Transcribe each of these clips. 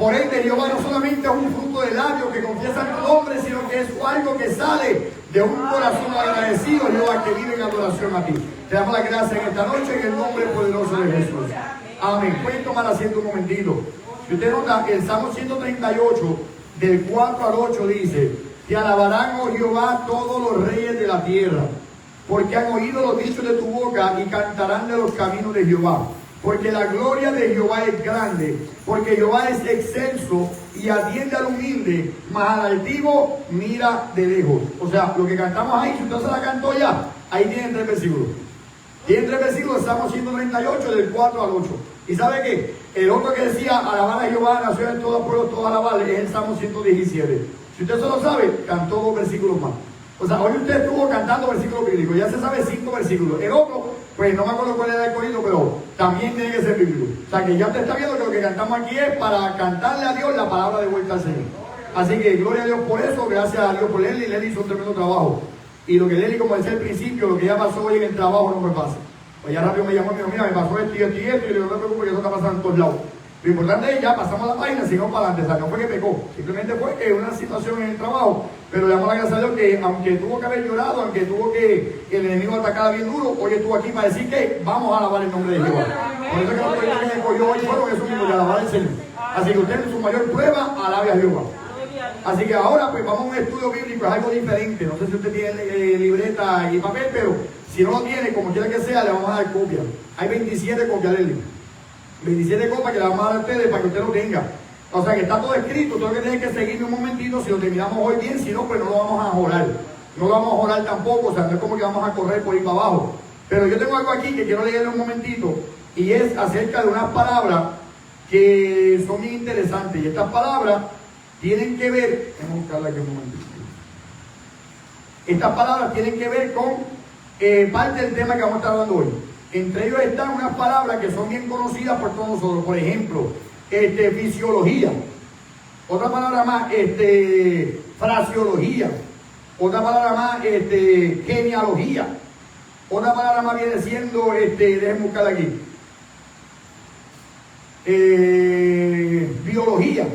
Por ende, Jehová no solamente es un fruto de labios que confiesan tu nombre, sino que es algo que sale de un corazón agradecido, Jehová, que vive en adoración a ti. Te damos la gracia en esta noche en el nombre poderoso de Jesús. Amén. Pueden tomar asiento un momentito. Si usted nota, el Salmo 138, del 4 al 8 dice: te alabarán, oh Jehová, todos los reyes de la tierra, porque han oído los dichos de tu boca y cantarán de los caminos de Jehová. Porque la gloria de Jehová es grande, porque Jehová es excelso y atiende al humilde, mas al altivo mira de lejos. O sea, lo que cantamos ahí, si usted se la cantó ya, ahí tienen 3 versículos. Tienen 3 versículos, Salmo 138, del 4 al 8. ¿Y sabe qué? El otro que decía, alabar a Jehová, nación de todo pueblo, todo alabarle, es el Salmo 117. Si usted se lo sabe, cantó 2 versículos más. O sea, hoy usted estuvo cantando versículos bíblicos, ya se sabe 5 versículos. El otro, pues no me acuerdo cuál era el corito, pero también tiene que ser bíblico. O sea, que ya usted está viendo que lo que cantamos aquí es para cantarle a Dios la palabra de vuelta al Señor. Así que gloria a Dios por eso, gracias a Dios por Lely. Lely hizo un tremendo trabajo. Y lo que Lely, como decía al principio, lo que ya pasó hoy en el trabajo no me pasa. Pues ya rápido me llamó y me dijo, mira, me pasó esto y esto y esto, y le digo, no te preocupes, que eso está pasando en todos lados. Lo importante es ya pasamos la página, sigamos para adelante. O sea, no fue que pecó, simplemente fue que una situación en el trabajo. Pero le damos la gracia a Dios que aunque tuvo que haber llorado, aunque tuvo que el enemigo atacara bien duro, hoy estuvo aquí para decir que vamos a alabar el nombre de Jehová. Por eso es que los proyectos que escogió hoy fueron eso mismo, de alabar al Señor. Así que usted en su mayor prueba, alabe a Jehová. Así que ahora pues vamos a un estudio bíblico, es algo diferente. No sé si usted tiene libreta y papel, pero si no lo tiene, como quiera que sea, le vamos a dar copia. Hay 27 copias del libro. 27 copias que le vamos a dar a ustedes para que usted lo tenga. O sea que está todo escrito, todo lo que tiene que seguirme un momentito, si lo terminamos hoy bien, si no, pues no lo vamos a jorar. No lo vamos a jorar tampoco, o sea, no es como que vamos a correr por ahí para abajo. Pero yo tengo algo aquí que quiero leerle un momentito, y es acerca de unas palabras que son bien interesantes. Y estas palabras tienen que ver, vamos a buscarla aquí un momentito. Estas palabras tienen que ver con parte del tema que vamos a estar hablando hoy. Entre ellos están unas palabras que son bien conocidas por todos nosotros. Por ejemplo, fisiología. Otra palabra más, fraseología. Otra palabra más, genealogía. Otra palabra más viene siendo, déjenme buscarla aquí. Biología.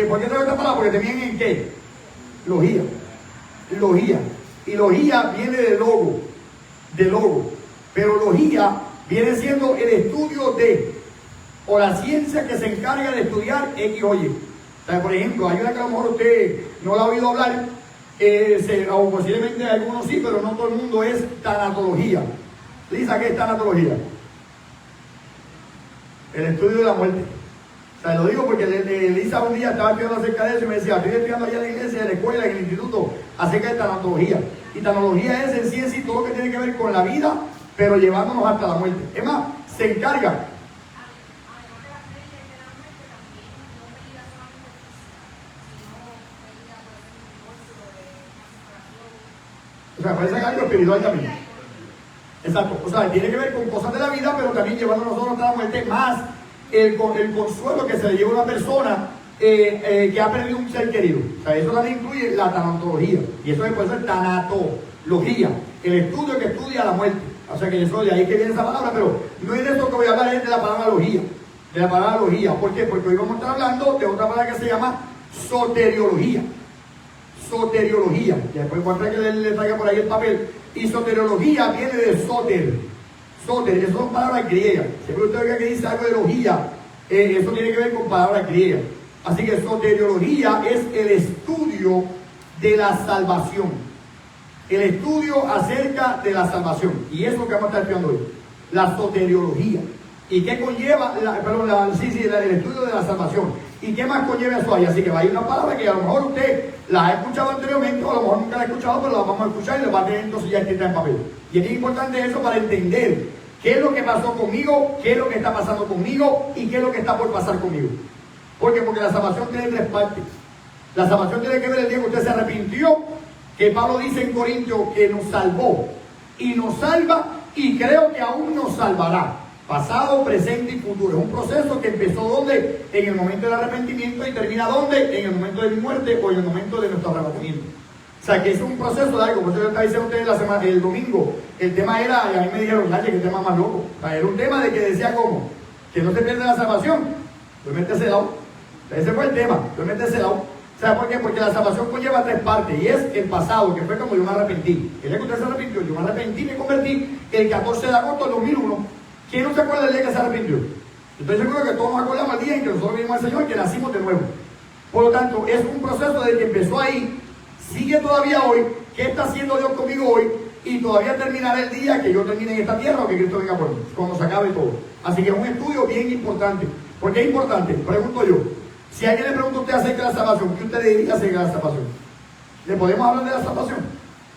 ¿Por qué traigo esta palabra? Porque también en qué? Logía. Logía. Y logía viene de logo. De logo. Pero logía viene siendo el estudio de, o la ciencia que se encarga de estudiar X o Y. O sea, por ejemplo, hay una que a lo mejor usted no la ha oído hablar, o posiblemente algunos sí, pero no todo el mundo, es tanatología. Lisa, ¿qué es tanatología? El estudio de la muerte. O sea, lo digo porque Lisa un día estaba estudiando acerca de eso y me decía, estoy estudiando allá en la iglesia, en la escuela, en el instituto, acerca de tanatología. Y tanatología es en ciencia y todo lo que tiene que ver con la vida, pero llevándonos hasta la muerte. Es más, se encarga. O sea, parece algo espiritual también. Exacto. O sea, tiene que ver con cosas de la vida, pero también llevándonos nosotros hasta la muerte, más el consuelo que se le lleva a una persona que ha perdido un ser querido. O sea, eso también incluye la tanatología. Y eso puede ser tanatología, el estudio que estudia la muerte. O sea que eso de ahí que viene esa palabra, pero no es de eso que voy a hablar, es de la palabra logía. De la palabra logía. ¿Por qué? Porque hoy vamos a estar hablando de otra palabra que se llama soteriología. Soteriología. Y después voy a traer que le traiga por ahí el papel. Y soteriología viene de soter. Soter, eso son palabras griegas. Siempre usted oiga que dice algo de logía, eso tiene que ver con palabras griegas. Así que soteriología es el estudio de la salvación. El estudio acerca de la salvación. Y eso es lo que vamos a estar estudiando hoy. La soteriología. ¿Y qué conlleva? El estudio de la salvación. ¿Y qué más conlleva eso ahí? Así que va a ir una palabra que a lo mejor usted la ha escuchado anteriormente, o a lo mejor nunca la ha escuchado, pero la vamos a escuchar y la va a tener entonces ya escrita en papel. Y es importante eso para entender qué es lo que pasó conmigo, qué es lo que está pasando conmigo y qué es lo que está por pasar conmigo. ¿Por qué? Porque la salvación tiene 3 partes. La salvación tiene que ver el día que usted se arrepintió, que Pablo dice en Corintios que nos salvó y nos salva y creo que aún nos salvará. Pasado, presente y futuro. Es un proceso que empezó ¿dónde? En el momento del arrepentimiento y termina ¿dónde? En el momento de mi muerte o en el momento de nuestro arrebatamiento. O sea que es un proceso de algo. Por eso yo estaba diciendo a ustedes el domingo, el tema era, y a mí me dijeron, Nache, que tema más loco. O sea, era un tema de que decía como, que no se pierde la salvación, pues métese lado. Ese fue el tema, realmente ese lado. ¿Sabe por qué? Porque la salvación conlleva tres partes, y es el pasado, que fue como yo me arrepentí. El día que usted se arrepintió, yo me arrepentí, me convertí el 14 de agosto del 2001. ¿Quién no se acuerda del día que se arrepintió? Estoy seguro que todos nos acordamos el día en que nosotros vimos al Señor y que nacimos de nuevo. Por lo tanto, es un proceso desde que empezó ahí, sigue todavía hoy. ¿Qué está haciendo Dios conmigo hoy? Y todavía terminará el día que yo termine en esta tierra o que Cristo venga por mí, cuando se acabe todo. Así que es un estudio bien importante. ¿Por qué es importante? Pregunto yo. Si alguien le pregunta a usted acerca de la salvación, ¿qué usted le diría acerca de la salvación? ¿Le podemos hablar de la salvación?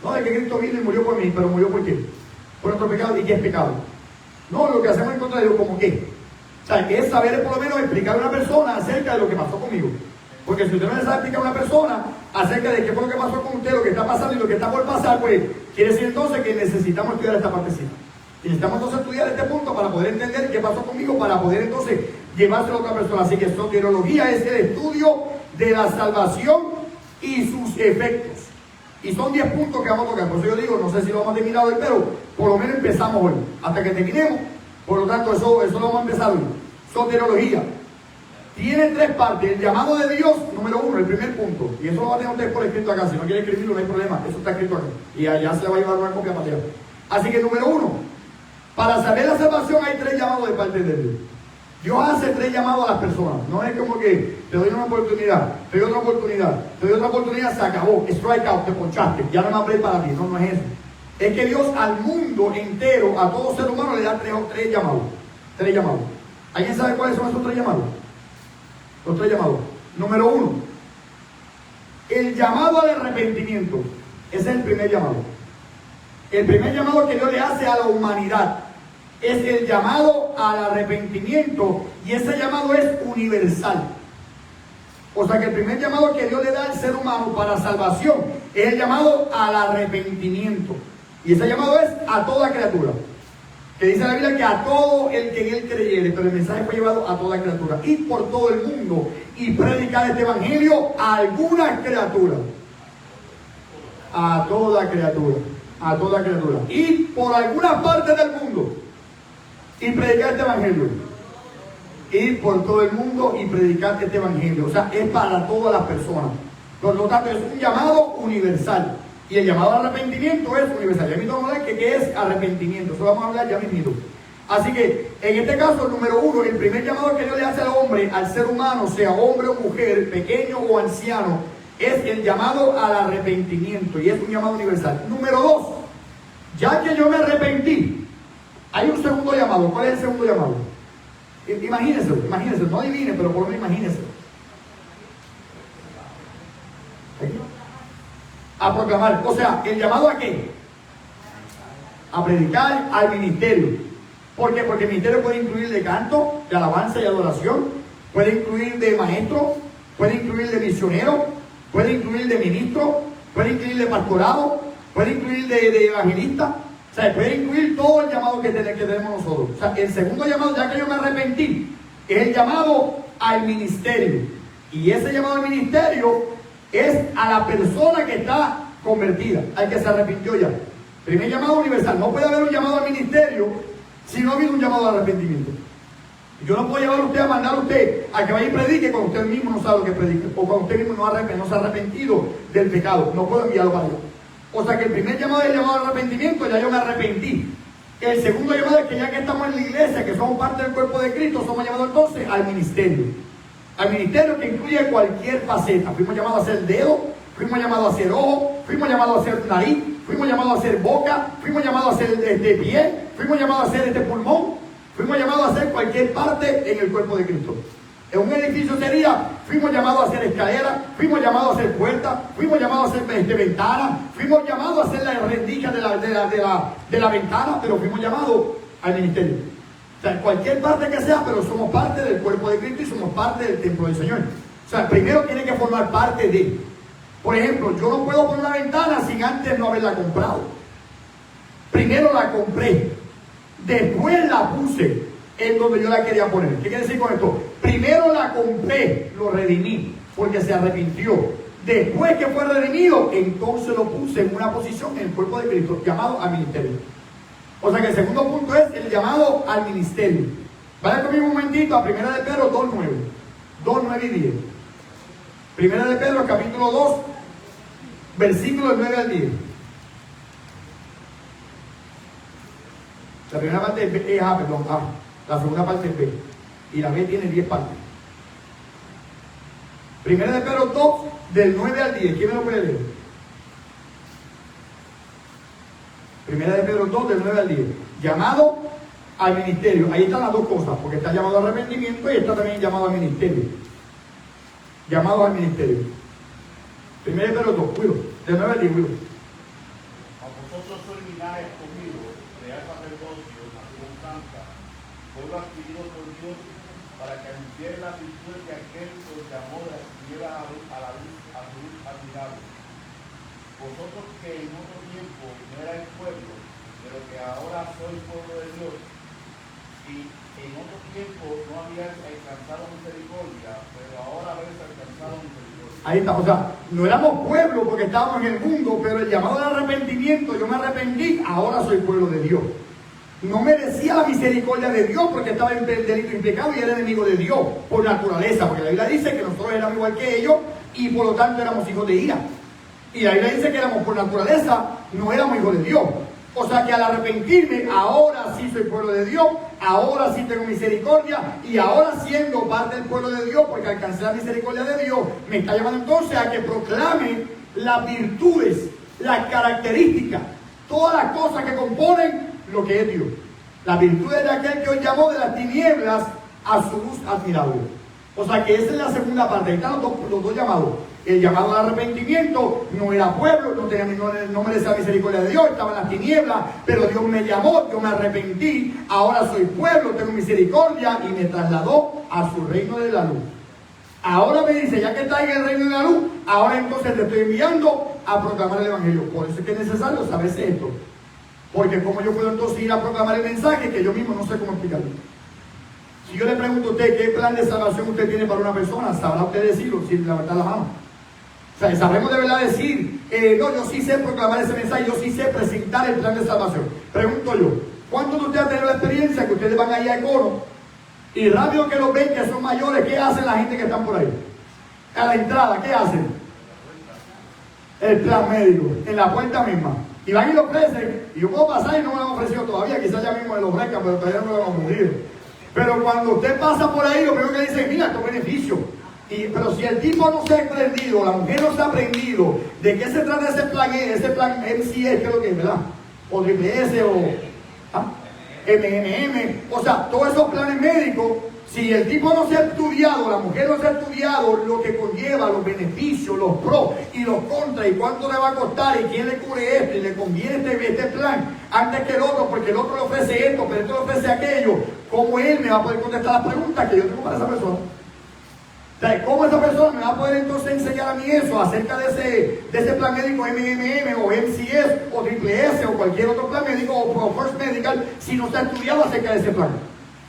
No, de que Cristo vino y murió por mí, pero murió por qué? Por nuestro pecado. ¿Y qué es pecado? No, lo que hacemos en contra de Dios, ¿cómo qué? O sea, que es saber por lo menos explicar a una persona acerca de lo que pasó conmigo. Porque si usted no le sabe explicar a una persona acerca de qué fue lo que pasó con usted, lo que está pasando y lo que está por pasar, pues quiere decir entonces que necesitamos estudiar esta partecita. Y necesitamos entonces estudiar este punto para poder entender qué pasó conmigo, para poder entonces llevárselo a otra persona. Así que soteriología es el estudio de la salvación y sus efectos. Y son 10 puntos que vamos a tocar. Por eso yo digo, no sé si lo vamos a terminar hoy, pero por lo menos empezamos hoy. Hasta que terminemos. Por lo tanto, eso lo vamos a empezar hoy. Soteriología. Tiene tres partes. El llamado de Dios, número 1, el primer punto. Y eso lo va a tener usted por escrito acá. Si no quiere escribirlo, no hay problema. Eso está escrito acá. Y allá se le va a llevar una copia para allá. Así que número 1, para saber la salvación hay tres llamados de parte de Dios. Dios hace tres llamados a las personas. No es como que te doy una oportunidad, te doy otra oportunidad, te doy otra oportunidad, se acabó. Strike out, te ponchaste. Ya no me hablé para ti. No, no es eso. Es que Dios al mundo entero, a todo ser humano, le da tres llamados. Tres llamados. ¿Alguien sabe cuáles son esos tres llamados? Los tres llamados. Número 1, el llamado al arrepentimiento. Ese es el primer llamado. El primer llamado que Dios le hace a la humanidad es el llamado al arrepentimiento, y ese llamado es universal. O sea que el primer llamado que Dios le da al ser humano para salvación es el llamado al arrepentimiento, y ese llamado es a toda criatura. Que dice la Biblia que a todo el que en él creyere, pero el mensaje fue llevado a toda criatura. Ir por todo el mundo y predicar este evangelio a alguna criatura. A toda criatura. A toda criatura. Ir por alguna parte del mundo y predicar este evangelio. Ir por todo el mundo y predicar este evangelio. O sea, es para todas las personas. Por lo tanto, es un llamado universal. Y el llamado al arrepentimiento es universal. Ya mismo vamos a hablar que qué es arrepentimiento. Eso vamos a hablar ya mismo. Así que, en este caso, el número 1, el primer llamado que Dios le hace al hombre, al ser humano, sea hombre o mujer, pequeño o anciano, es el llamado al arrepentimiento. Y es un llamado universal. Número 2, ya que yo me arrepentí, hay un segundo llamado. ¿Cuál es el segundo llamado? Imagínense, no adivinen, pero por lo menos imagínense. A proclamar. O sea, ¿el llamado a qué? A predicar, al ministerio. ¿Por qué? Porque el ministerio puede incluir de canto, de alabanza y adoración, puede incluir de maestro, puede incluir de misionero, puede incluir de ministro, puede incluir de pastorado, puede incluir de evangelista. O sea, puede incluir todo el llamado que tenemos nosotros. O sea, el segundo llamado, ya que yo me arrepentí, es el llamado al ministerio. Y ese llamado al ministerio es a la persona que está convertida, al que se arrepintió ya. Primer llamado universal. No puede haber un llamado al ministerio si no ha habido un llamado al arrepentimiento. Yo no puedo llevar a usted a mandar a usted a que vaya y predique cuando usted mismo no sabe lo que predique, o cuando usted mismo no se ha arrepentido del pecado. No puedo enviarlo para allá. O sea que el primer llamado es el llamado al arrepentimiento. Ya yo me arrepentí. El segundo llamado es que ya que estamos en la iglesia, que somos parte del cuerpo de Cristo, somos llamados entonces al ministerio. Al ministerio que incluye cualquier faceta. Fuimos llamados a ser dedo, fuimos llamados a ser ojo, fuimos llamados a ser nariz, fuimos llamados a ser boca, fuimos llamados a ser de pie, fuimos llamados a ser pulmón, fuimos llamados a ser cualquier parte en el cuerpo de Cristo. En un edificio sería, fuimos llamados a hacer escalera, fuimos llamados a hacer puertas, fuimos llamados a hacer ventana, fuimos llamados a hacer la rendija de la ventana, pero fuimos llamados al ministerio. O sea, cualquier parte que sea, pero somos parte del cuerpo de Cristo y somos parte del templo del Señor. O sea, primero tiene que formar parte de. Por ejemplo, yo no puedo poner una ventana sin antes no haberla comprado. Primero la compré, después la puse en donde yo la quería poner. ¿Qué quiere decir con esto? Primero la compré, lo redimí, porque se arrepintió. Después que fue redimido, entonces lo puse en una posición en el cuerpo de Cristo, llamado al ministerio. O sea que el segundo punto es el llamado al ministerio. Vaya conmigo un momentito a 1 de Pedro 2:9. 2, 9 y 10. Primera de Pedro, capítulo 2, versículos 9 al 10. La primera parte es B, perdón, A. La segunda parte es B. Y la B tiene 10 partes. Primera de Pedro 2, del 9 al 10. ¿Quién me lo puede leer? Primera de Pedro 2, del 9 al 10. Llamado al ministerio. Ahí están las dos cosas, porque está llamado al arrepentimiento y está también llamado al ministerio. Llamado al ministerio. Primera de Pedro 2, cuido. Del 9 al 10, cuido. A vosotros sois linaje escogido, real sacerdocio, nación santa, pueblo adquirido por Dios, para que anunciéis la virtud de aquel que os llamó de las tinieblas a la luz, a su luz admirable. Vosotros que en otro tiempo no erais pueblo, pero que ahora sois pueblo de Dios, y en otro tiempo no habíais alcanzado misericordia, pero ahora habéis alcanzado misericordia. Ahí está, o sea, no éramos pueblo porque estábamos en el mundo, pero el llamado al arrepentimiento, yo me arrepentí, ahora soy pueblo de Dios. No merecía la misericordia de Dios porque estaba en delito y pecado y era enemigo de Dios por naturaleza, porque la Biblia dice que nosotros éramos igual que ellos y por lo tanto éramos hijos de ira. Y la Biblia dice que éramos por naturaleza, no éramos hijos de Dios. O sea que al arrepentirme, ahora sí soy pueblo de Dios, ahora sí tengo misericordia y ahora siendo parte del pueblo de Dios, porque alcancé la misericordia de Dios, me está llamando entonces a que proclame las virtudes, las características, todas las cosas que componen lo que es Dios. Las virtudes de aquel que os llamó de las tinieblas a su luz admirable. O sea que esa es la segunda parte. Ahí están los dos llamados. El llamado al arrepentimiento, no era pueblo, no merecía la misericordia de Dios, estaba en las tinieblas, pero Dios me llamó, yo me arrepentí, ahora soy pueblo, tengo misericordia y me trasladó a su reino de la luz. Ahora me dice, ya que está en el reino de la luz, ahora entonces te estoy enviando a proclamar el evangelio. Por eso es que es necesario saberse esto. Porque como yo puedo entonces ir a proclamar el mensaje que yo mismo no sé cómo explicarlo. Si yo le pregunto a usted qué plan de salvación usted tiene para una persona, sabrá usted decirlo sin levantar las manos. O sea, sabremos de verdad decir, no, yo sí sé proclamar ese mensaje, yo sí sé presentar el plan de salvación. Pregunto yo, ¿cuántos de ustedes han tenido la experiencia que ustedes van allá a Econo y rápido que los ven que son mayores, qué hacen la gente que están por ahí? A la entrada, ¿qué hacen? El plan médico, en la puerta misma. Y van y lo ofrecen, y yo puedo pasar y no me lo han ofrecido todavía, quizás ya mismo me lo ofrezcan, pero todavía no me lo han ofrecido. Pero cuando usted pasa por ahí, lo primero que dice, mira, estos beneficios. Pero si el tipo no se ha aprendido, la mujer no se ha aprendido, ¿de qué se trata ese plan MCS, que es lo que es, verdad? O Triple S, o MMM, o sea, todos esos planes médicos, si el tipo no se ha estudiado, la mujer no se ha estudiado lo que conlleva, los beneficios, los pros y los contras, y cuánto le va a costar, y quién le cubre esto, y le conviene este plan antes que el otro, porque el otro le ofrece esto, pero este le ofrece aquello, ¿cómo él me va a poder contestar las preguntas que yo tengo para esa persona? O sea, ¿cómo esa persona me va a poder entonces enseñar a mí eso acerca de ese plan médico MMM o MCS o Triple S o cualquier otro plan médico o First Medical si no se ha estudiado acerca de ese plan?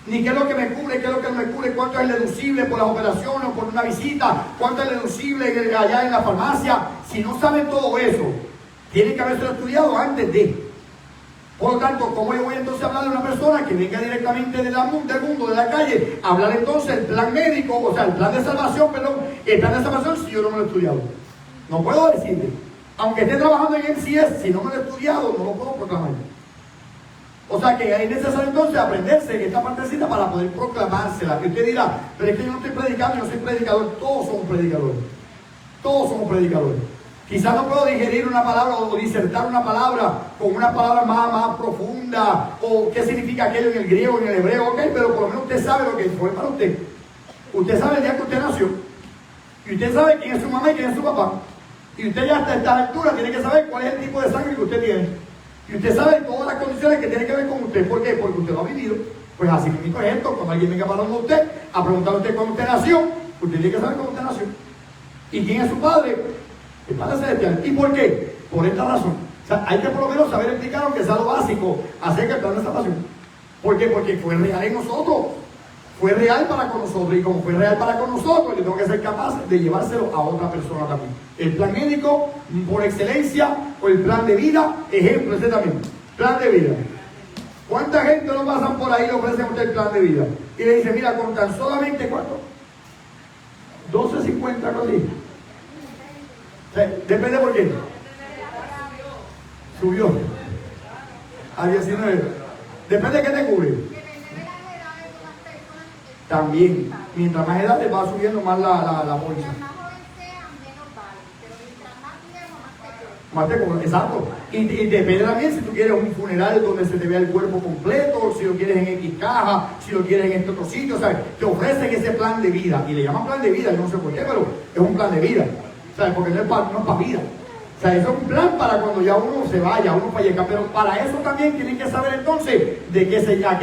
Ni qué es lo que me cubre, qué es lo que no me cubre, cuánto es el deducible por las operaciones o por una visita, cuánto es el deducible allá en la farmacia. Si no saben todo eso, tienen que haberse estudiado antes de. Por lo tanto, ¿cómo yo voy entonces a hablar de una persona que venga directamente del mundo, de la calle, a hablar entonces el plan médico, o sea, el plan de salvación, perdón, el plan de salvación si yo no me lo he estudiado? No puedo decirle. Aunque esté trabajando en MCS, si no me lo he estudiado, no lo puedo proclamar. O sea que es necesario entonces aprenderse esta partecita para poder proclamársela. Y usted dirá, pero es que yo no estoy predicando, yo soy predicador. Todos somos predicadores. Todos somos predicadores. Quizás no puedo digerir una palabra o disertar una palabra con una palabra más profunda o qué significa aquello en el griego, en el hebreo, ok, pero por lo menos usted sabe lo que fue para usted. Usted sabe el día que usted nació y usted sabe quién es su mamá y quién es su papá. Y usted ya hasta esta altura tiene que saber cuál es el tipo de sangre que usted tiene. Y usted sabe todas las condiciones que tienen que ver con usted. ¿Por qué? Porque usted lo ha vivido. Pues así mismo es esto. Cuando alguien venga para donde usted a preguntarle a usted cuándo usted nació, usted tiene que saber cuándo usted nació. ¿Y quién es su padre? El Padre Celestial. ¿Y por qué? Por esta razón. O sea, hay que por lo menos saber explicar, aunque sea lo básico, acerca del plan de salvación. ¿Por qué? Porque fue real en nosotros. Fue real para con nosotros. Y como fue real para con nosotros, yo tengo que ser capaz de llevárselo a otra persona también. El plan médico, por excelencia, o el plan de vida, ejemplo, ese también. Plan de vida. ¿Cuánta gente no pasan por ahí y le ofrecen a usted el plan de vida? Y le dice, mira, con tan solamente, ¿cuánto? 12.50, algo así. O sea, depende por qué. Subió a 19. Depende de qué te cubre. También, mientras más edad te va subiendo más la bolsa. Más te cobra, exacto. Y depende también si tú quieres un funeral donde se te vea el cuerpo completo, si lo quieres en X caja, si lo quieres en este otro sitio, o sea, te ofrecen ese plan de vida. Y le llaman plan de vida, yo no sé por qué, pero es un plan de vida. ¿Sabes? Porque no es para vida. O sea, eso es un plan para cuando ya uno se vaya, uno fallezca. Pero para eso también tienen que saber entonces a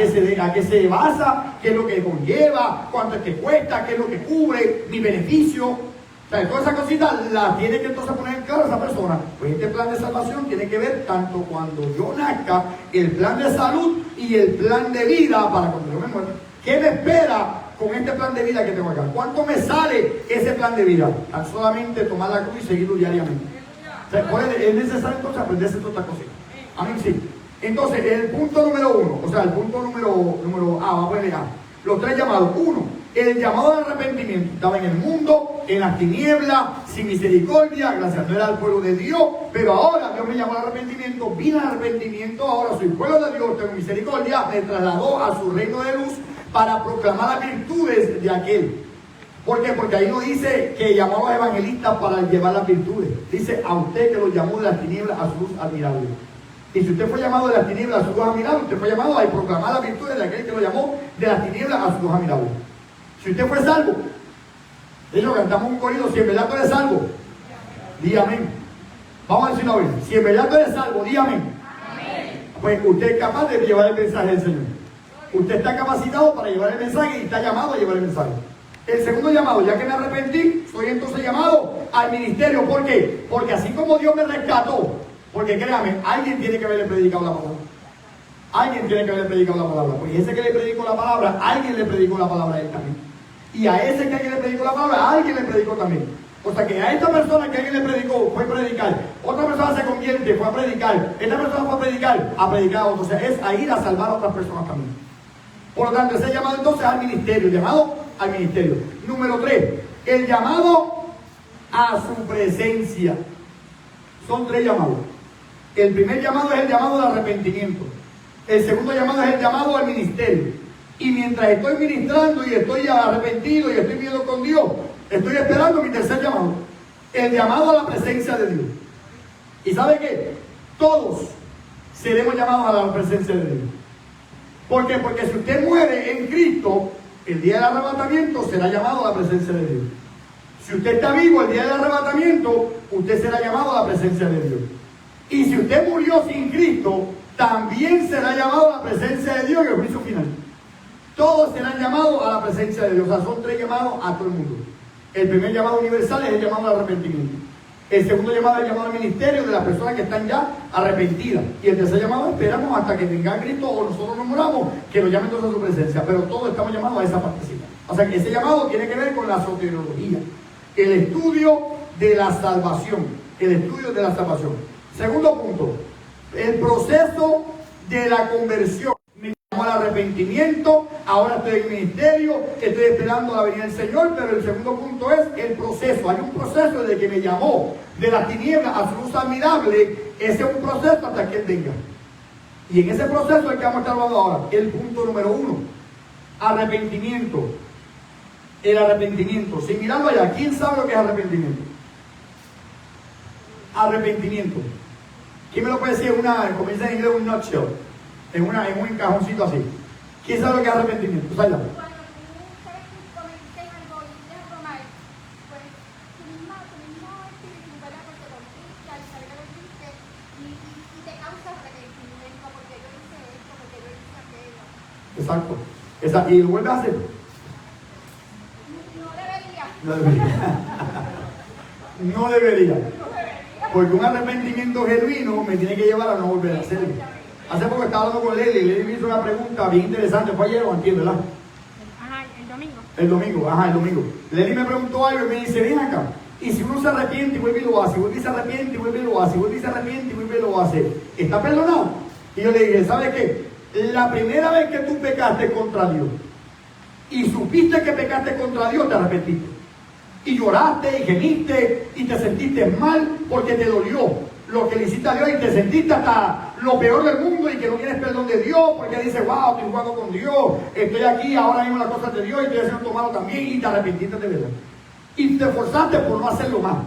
qué se basa, qué es lo que conlleva, cuánto es que cuesta, qué es lo que cubre, mi beneficio. O sea, todas esas cositas las tiene que entonces poner en claro esa persona. Pues este plan de salvación tiene que ver tanto cuando yo nazca, el plan de salud y el plan de vida para cuando yo me muera. ¿Qué me espera con este plan de vida que tengo acá? ¿Cuánto me sale ese plan de vida? Tan solamente tomar la cruz y seguirlo diariamente. O sea, es necesario entonces aprenderse todas estas cositas. Amén, sí. Entonces, el punto número 1, o sea, el punto número A, vamos a poner A. Los 3 llamados. 1, el llamado al arrepentimiento. Estaba en el mundo, en las tinieblas, sin misericordia, gracias, no era el pueblo de Dios, pero ahora Dios me llamó al arrepentimiento, vine al arrepentimiento, ahora soy pueblo de Dios, tengo misericordia, me trasladó a su reino de luz para proclamar las virtudes de aquel. ¿Por qué? Porque ahí no dice que llamó a los evangelistas para llevar las virtudes. Dice a usted que lo llamó de las tinieblas a su luz admirable. Y si usted fue llamado de las tinieblas a su luz admirable, usted fue llamado a proclamar las virtudes de aquel que lo llamó de las tinieblas a su luz admirable. Si usted fue salvo, de hecho cantamos un corrido, si en verdad tú eres salvo, di amén. Vamos a decirlo hoy. Si en verdad tú eres salvo, di amén. Pues usted es capaz de llevar el mensaje del Señor. Usted está capacitado para llevar el mensaje y está llamado a llevar el mensaje. El segundo llamado, ya que me arrepentí, soy entonces llamado al ministerio. ¿Por qué? Porque así como Dios me rescató, porque créame, alguien tiene que haberle predicado la palabra. Alguien tiene que haberle predicado la palabra. Pues ese que le predicó la palabra, alguien le predicó la palabra a él también. Y a ese que alguien le predicó la palabra, alguien le predicó también. O sea que a esta persona que alguien le predicó, fue a predicar. Otra persona se convierte, fue a predicar. Esta persona fue a predicar a otro. O sea, es a ir a salvar a otras personas también. Por lo tanto, ese llamado entonces al ministerio. Llamado al ministerio. Número 3, el llamado a su presencia. Son 3 llamados. El primer llamado es el llamado al arrepentimiento. El segundo llamado es el llamado al ministerio. Y mientras estoy ministrando y estoy arrepentido y estoy viviendo con Dios, estoy esperando mi tercer llamado. El llamado a la presencia de Dios. ¿Y sabe qué? Todos seremos llamados a la presencia de Dios. ¿Por qué? Porque si usted muere en Cristo, el día del arrebatamiento será llamado a la presencia de Dios. Si usted está vivo el día del arrebatamiento, usted será llamado a la presencia de Dios. Y si usted murió sin Cristo, también será llamado a la presencia de Dios en el juicio final. Todos serán llamados a la presencia de Dios. O sea, son 3 llamados a todo el mundo. El primer llamado universal es el llamado al arrepentimiento. El segundo llamado es el llamado al ministerio de las personas que están ya arrepentidas. Y el tercer llamado esperamos hasta que venga Cristo o nosotros nos moramos, que nos llamen todos a su presencia. Pero todos estamos llamados a esa partecita. O sea que ese llamado tiene que ver con la soteriología, el estudio de la salvación. El estudio de la salvación. Segundo punto, el proceso de la conversión. Me llamó al arrepentimiento, ahora estoy en el ministerio, estoy esperando la venida del Señor, pero el segundo punto es el proceso. Hay un proceso desde que me llamó de las tinieblas a su luz admirable. Ese es un proceso hasta que Él venga. Y en ese proceso es el que vamos a estar hablando ahora. El punto número 1, arrepentimiento. El arrepentimiento. Sin mirarlo allá, ¿quién sabe lo que es arrepentimiento? Arrepentimiento. ¿Quién me lo puede decir como dice en inglés, un nutshell? En un encajoncito así. ¿Quién sabe lo que es arrepentimiento? ¿Sabes? Cuando tú cometes algo y dejas tomar, pues tu mismo espíritu, ¿verdad? Porque lo viste, al saber que lo viste, y te causa arrepentimiento, porque yo hice esto, porque yo hice aquello. Exacto. ¿Y lo vuelves a hacer? No debería. No debería. No debería. Porque un arrepentimiento genuino me tiene que llevar a no volver a hacerlo. Hace poco estaba hablando con Lely y Lely me hizo una pregunta bien interesante. Fue ayer o antier, ¿verdad? Ajá, el domingo. El domingo. Lely me preguntó algo y me dice, ven acá. Y si uno se arrepiente y vuelve y lo hace, vuelve y se arrepiente y vuelve y lo hace, vuelve y se arrepiente y vuelve y lo hace, ¿está perdonado? Y yo le dije, ¿sabes qué? La primera vez que tú pecaste contra Dios y supiste que pecaste contra Dios, te arrepentiste. Y lloraste y gemiste y te sentiste mal porque te dolió lo que le hiciste a Dios y te sentiste hasta lo peor del mundo y que no tienes perdón de Dios porque dices, wow, estoy jugando con Dios, estoy aquí, ahora mismo las cosas de Dios y estoy haciendo tu mano también, y te arrepentiste de verdad. Y te esforzaste por no hacerlo más.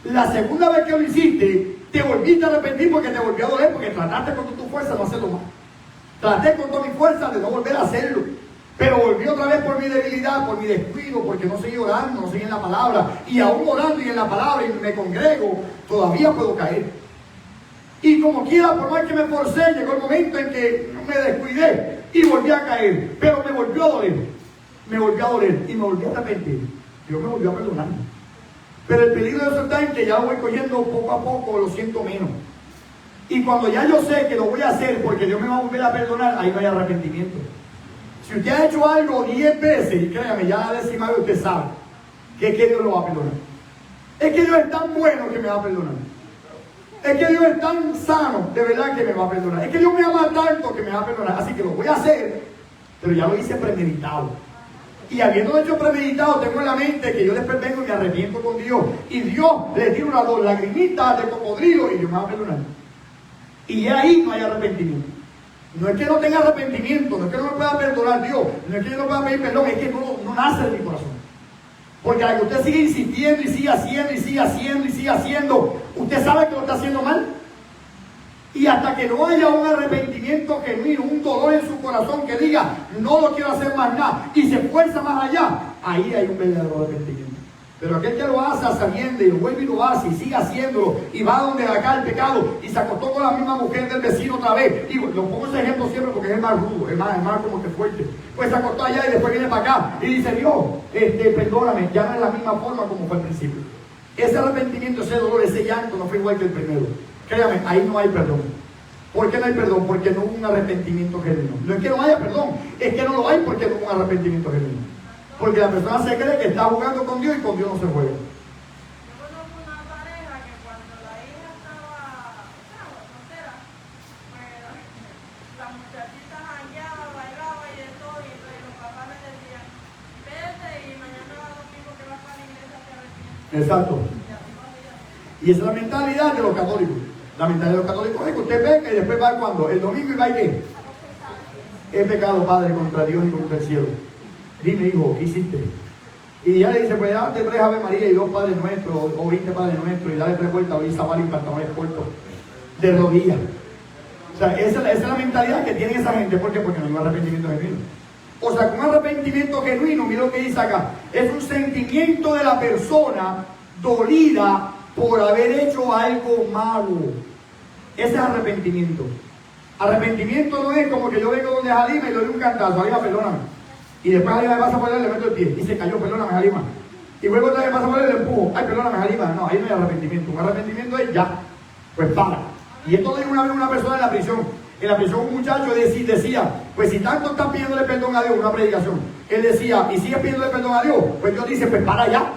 La segunda vez que lo hiciste, te volviste a arrepentir porque te volvió a doler, porque trataste con tu fuerza de no hacerlo más. Traté con toda mi fuerza de no volver a hacerlo. Pero volví otra vez por mi debilidad, por mi descuido, porque no seguí orando, no seguí en la palabra. Y aún orando y en la palabra y me congrego, todavía puedo caer. Y como quiera, por más que me forcé, llegó el momento en que me descuidé y volví a caer. Pero me volvió a doler. Me volvió a doler y me volví a arrepentir. Dios me volvió a perdonar. Pero el peligro de eso está en que ya lo voy cogiendo poco a poco, lo siento menos. Y cuando ya yo sé que lo voy a hacer porque Dios me va a volver a perdonar, ahí no hay arrepentimiento. Si usted ha hecho algo 10 veces, y créame, ya la décima vez usted sabe que es que Dios lo va a perdonar. Es que Dios es tan bueno que me va a perdonar. Es que Dios es tan sano, de verdad que me va a perdonar. Es que Dios me ama tanto que me va a perdonar. Así que lo voy a hacer, pero ya lo hice premeditado. Y habiendo hecho premeditado, tengo en la mente que yo después vengo y me arrepiento con Dios. Y Dios le tira unas 2 lagrimitas de cocodrilo y Dios me va a perdonar. Y ahí no hay arrepentimiento. No es que no tenga arrepentimiento, no es que no me pueda perdonar Dios, no es que yo no pueda pedir perdón, es que no nace de mi corazón. Porque a que usted sigue insistiendo y sigue haciendo y sigue haciendo y sigue haciendo, usted sabe que lo está haciendo mal. Y hasta que no haya un arrepentimiento genuino, un dolor en su corazón que diga, no lo quiero hacer más nada, y se esfuerza más allá, ahí hay un verdadero arrepentimiento. Pero aquel que lo hace a sabiendo y lo vuelve y lo hace y sigue haciéndolo y va donde acá el pecado y se acostó con la misma mujer del vecino otra vez, y lo pongo ese ejemplo siempre porque es el más rudo, el más como que fuerte, pues se acostó allá y después viene para acá y dice, Dios, perdóname, ya no es la misma forma como fue al principio. Ese arrepentimiento, ese dolor, ese llanto no fue igual que el primero. Créame, ahí no hay perdón. ¿Por qué no hay perdón? Porque no hubo un arrepentimiento genuino. No es que no haya perdón, es que no lo hay porque no hubo un arrepentimiento genuino. Porque la persona se cree que está jugando con Dios y con Dios no se juega. Yo conozco una pareja que cuando la hija estaba soltera, pues la muchachita jangueaba, bailaba y de todo, y entonces los papás le decían, vete y mañana va domingo que vas para la iglesia te arrepientes. Exacto. Y esa es la mentalidad de los católicos. La mentalidad de los católicos es que usted peca y después va cuando, el domingo, y va y qué. He pecado, Padre, contra Dios y contra el cielo. Dime, hijo, ¿qué hiciste? Y ya le dice, pues date 3 Ave María y 2 Padres Nuestros, o 20 Padres Nuestros, y dale 3 vueltas, o Isabel y pantalones cortos, de rodillas. O sea, esa es la mentalidad que tiene esa gente. ¿Por qué? Porque no hay un arrepentimiento genuino. O sea, un arrepentimiento genuino, mira lo que dice acá, es un sentimiento de la persona dolida por haber hecho algo malo. Ese es arrepentimiento. Arrepentimiento no es como que yo vengo donde Jalima y le doy un cantazo, Jalima, perdóname. Y después Jalima me pasa por él, le meto el pie y se cayó, perdóname, Jalima. Y luego otra vez pasa por él y le empujo, ay, perdóname, Jalima. No, ahí no hay arrepentimiento. Un arrepentimiento es ya, pues para. Y esto lo dijo una vez una persona en la prisión. En la prisión un muchacho decía, pues si tanto están pidiéndole perdón a Dios, una predicación, él decía, y sigues pidiéndole perdón a Dios, pues Dios dice, pues para ya.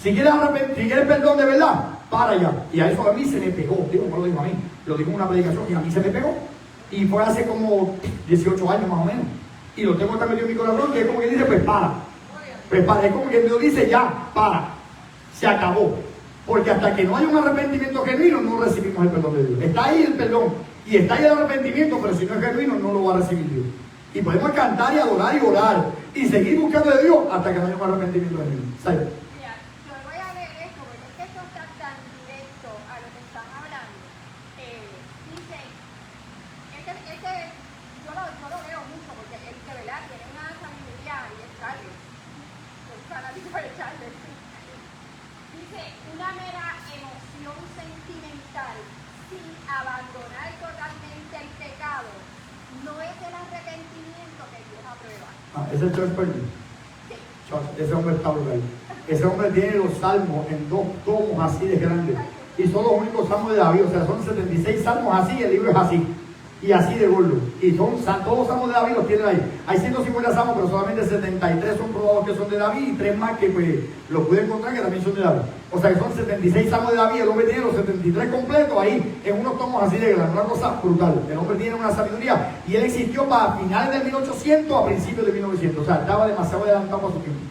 Si quieres perdón de verdad, para ya. Y a eso a mí se me pegó. Digo, no lo dijo a mí, lo dijo en una predicación y a mí se me pegó. Y fue hace como 18 años más o menos. Y lo tengo también en mi corazón, que es como que dice, pues para. Pues para, es como que Dios dice, ya, para. Se acabó. Porque hasta que no hay un arrepentimiento genuino, no recibimos el perdón de Dios. Está ahí el perdón y está ahí el arrepentimiento, pero si no es genuino, no lo va a recibir Dios. Y podemos cantar y adorar y orar y seguir buscando de Dios hasta que no haya un arrepentimiento genuino. ¿Sabes? Mira, yo voy a ver esto, porque es que esto está tan directo a lo que están hablando. Dice, yo lo veo mucho, porque él de verdad tiene una sabiduría y es Charles. Es fanático de Charles. Dice, una mera emoción sentimental sin abandonar totalmente el pecado no es el arrepentimiento que Dios aprueba. Ese es George Perdue. Sí. Ese hombre está brutal. Ese hombre tiene los salmos en 2 tomos así de grandes. Y son los únicos salmos de David. O sea, son 76 salmos así y el libro es así. Y así de gordo. Y todos los salmos de David los tienen ahí. Hay 150 salmos, pero solamente 73 son probados que son de David y 3 más que pues los pude encontrar que también son de David. O sea que son 76 salmos de David. El hombre tiene los 73 completos ahí en unos tomos así de grandes. Una cosa brutal. El hombre tiene una sabiduría. Y él existió para finales del 1800 a principios de 1900. O sea, estaba demasiado adelantado a su tiempo.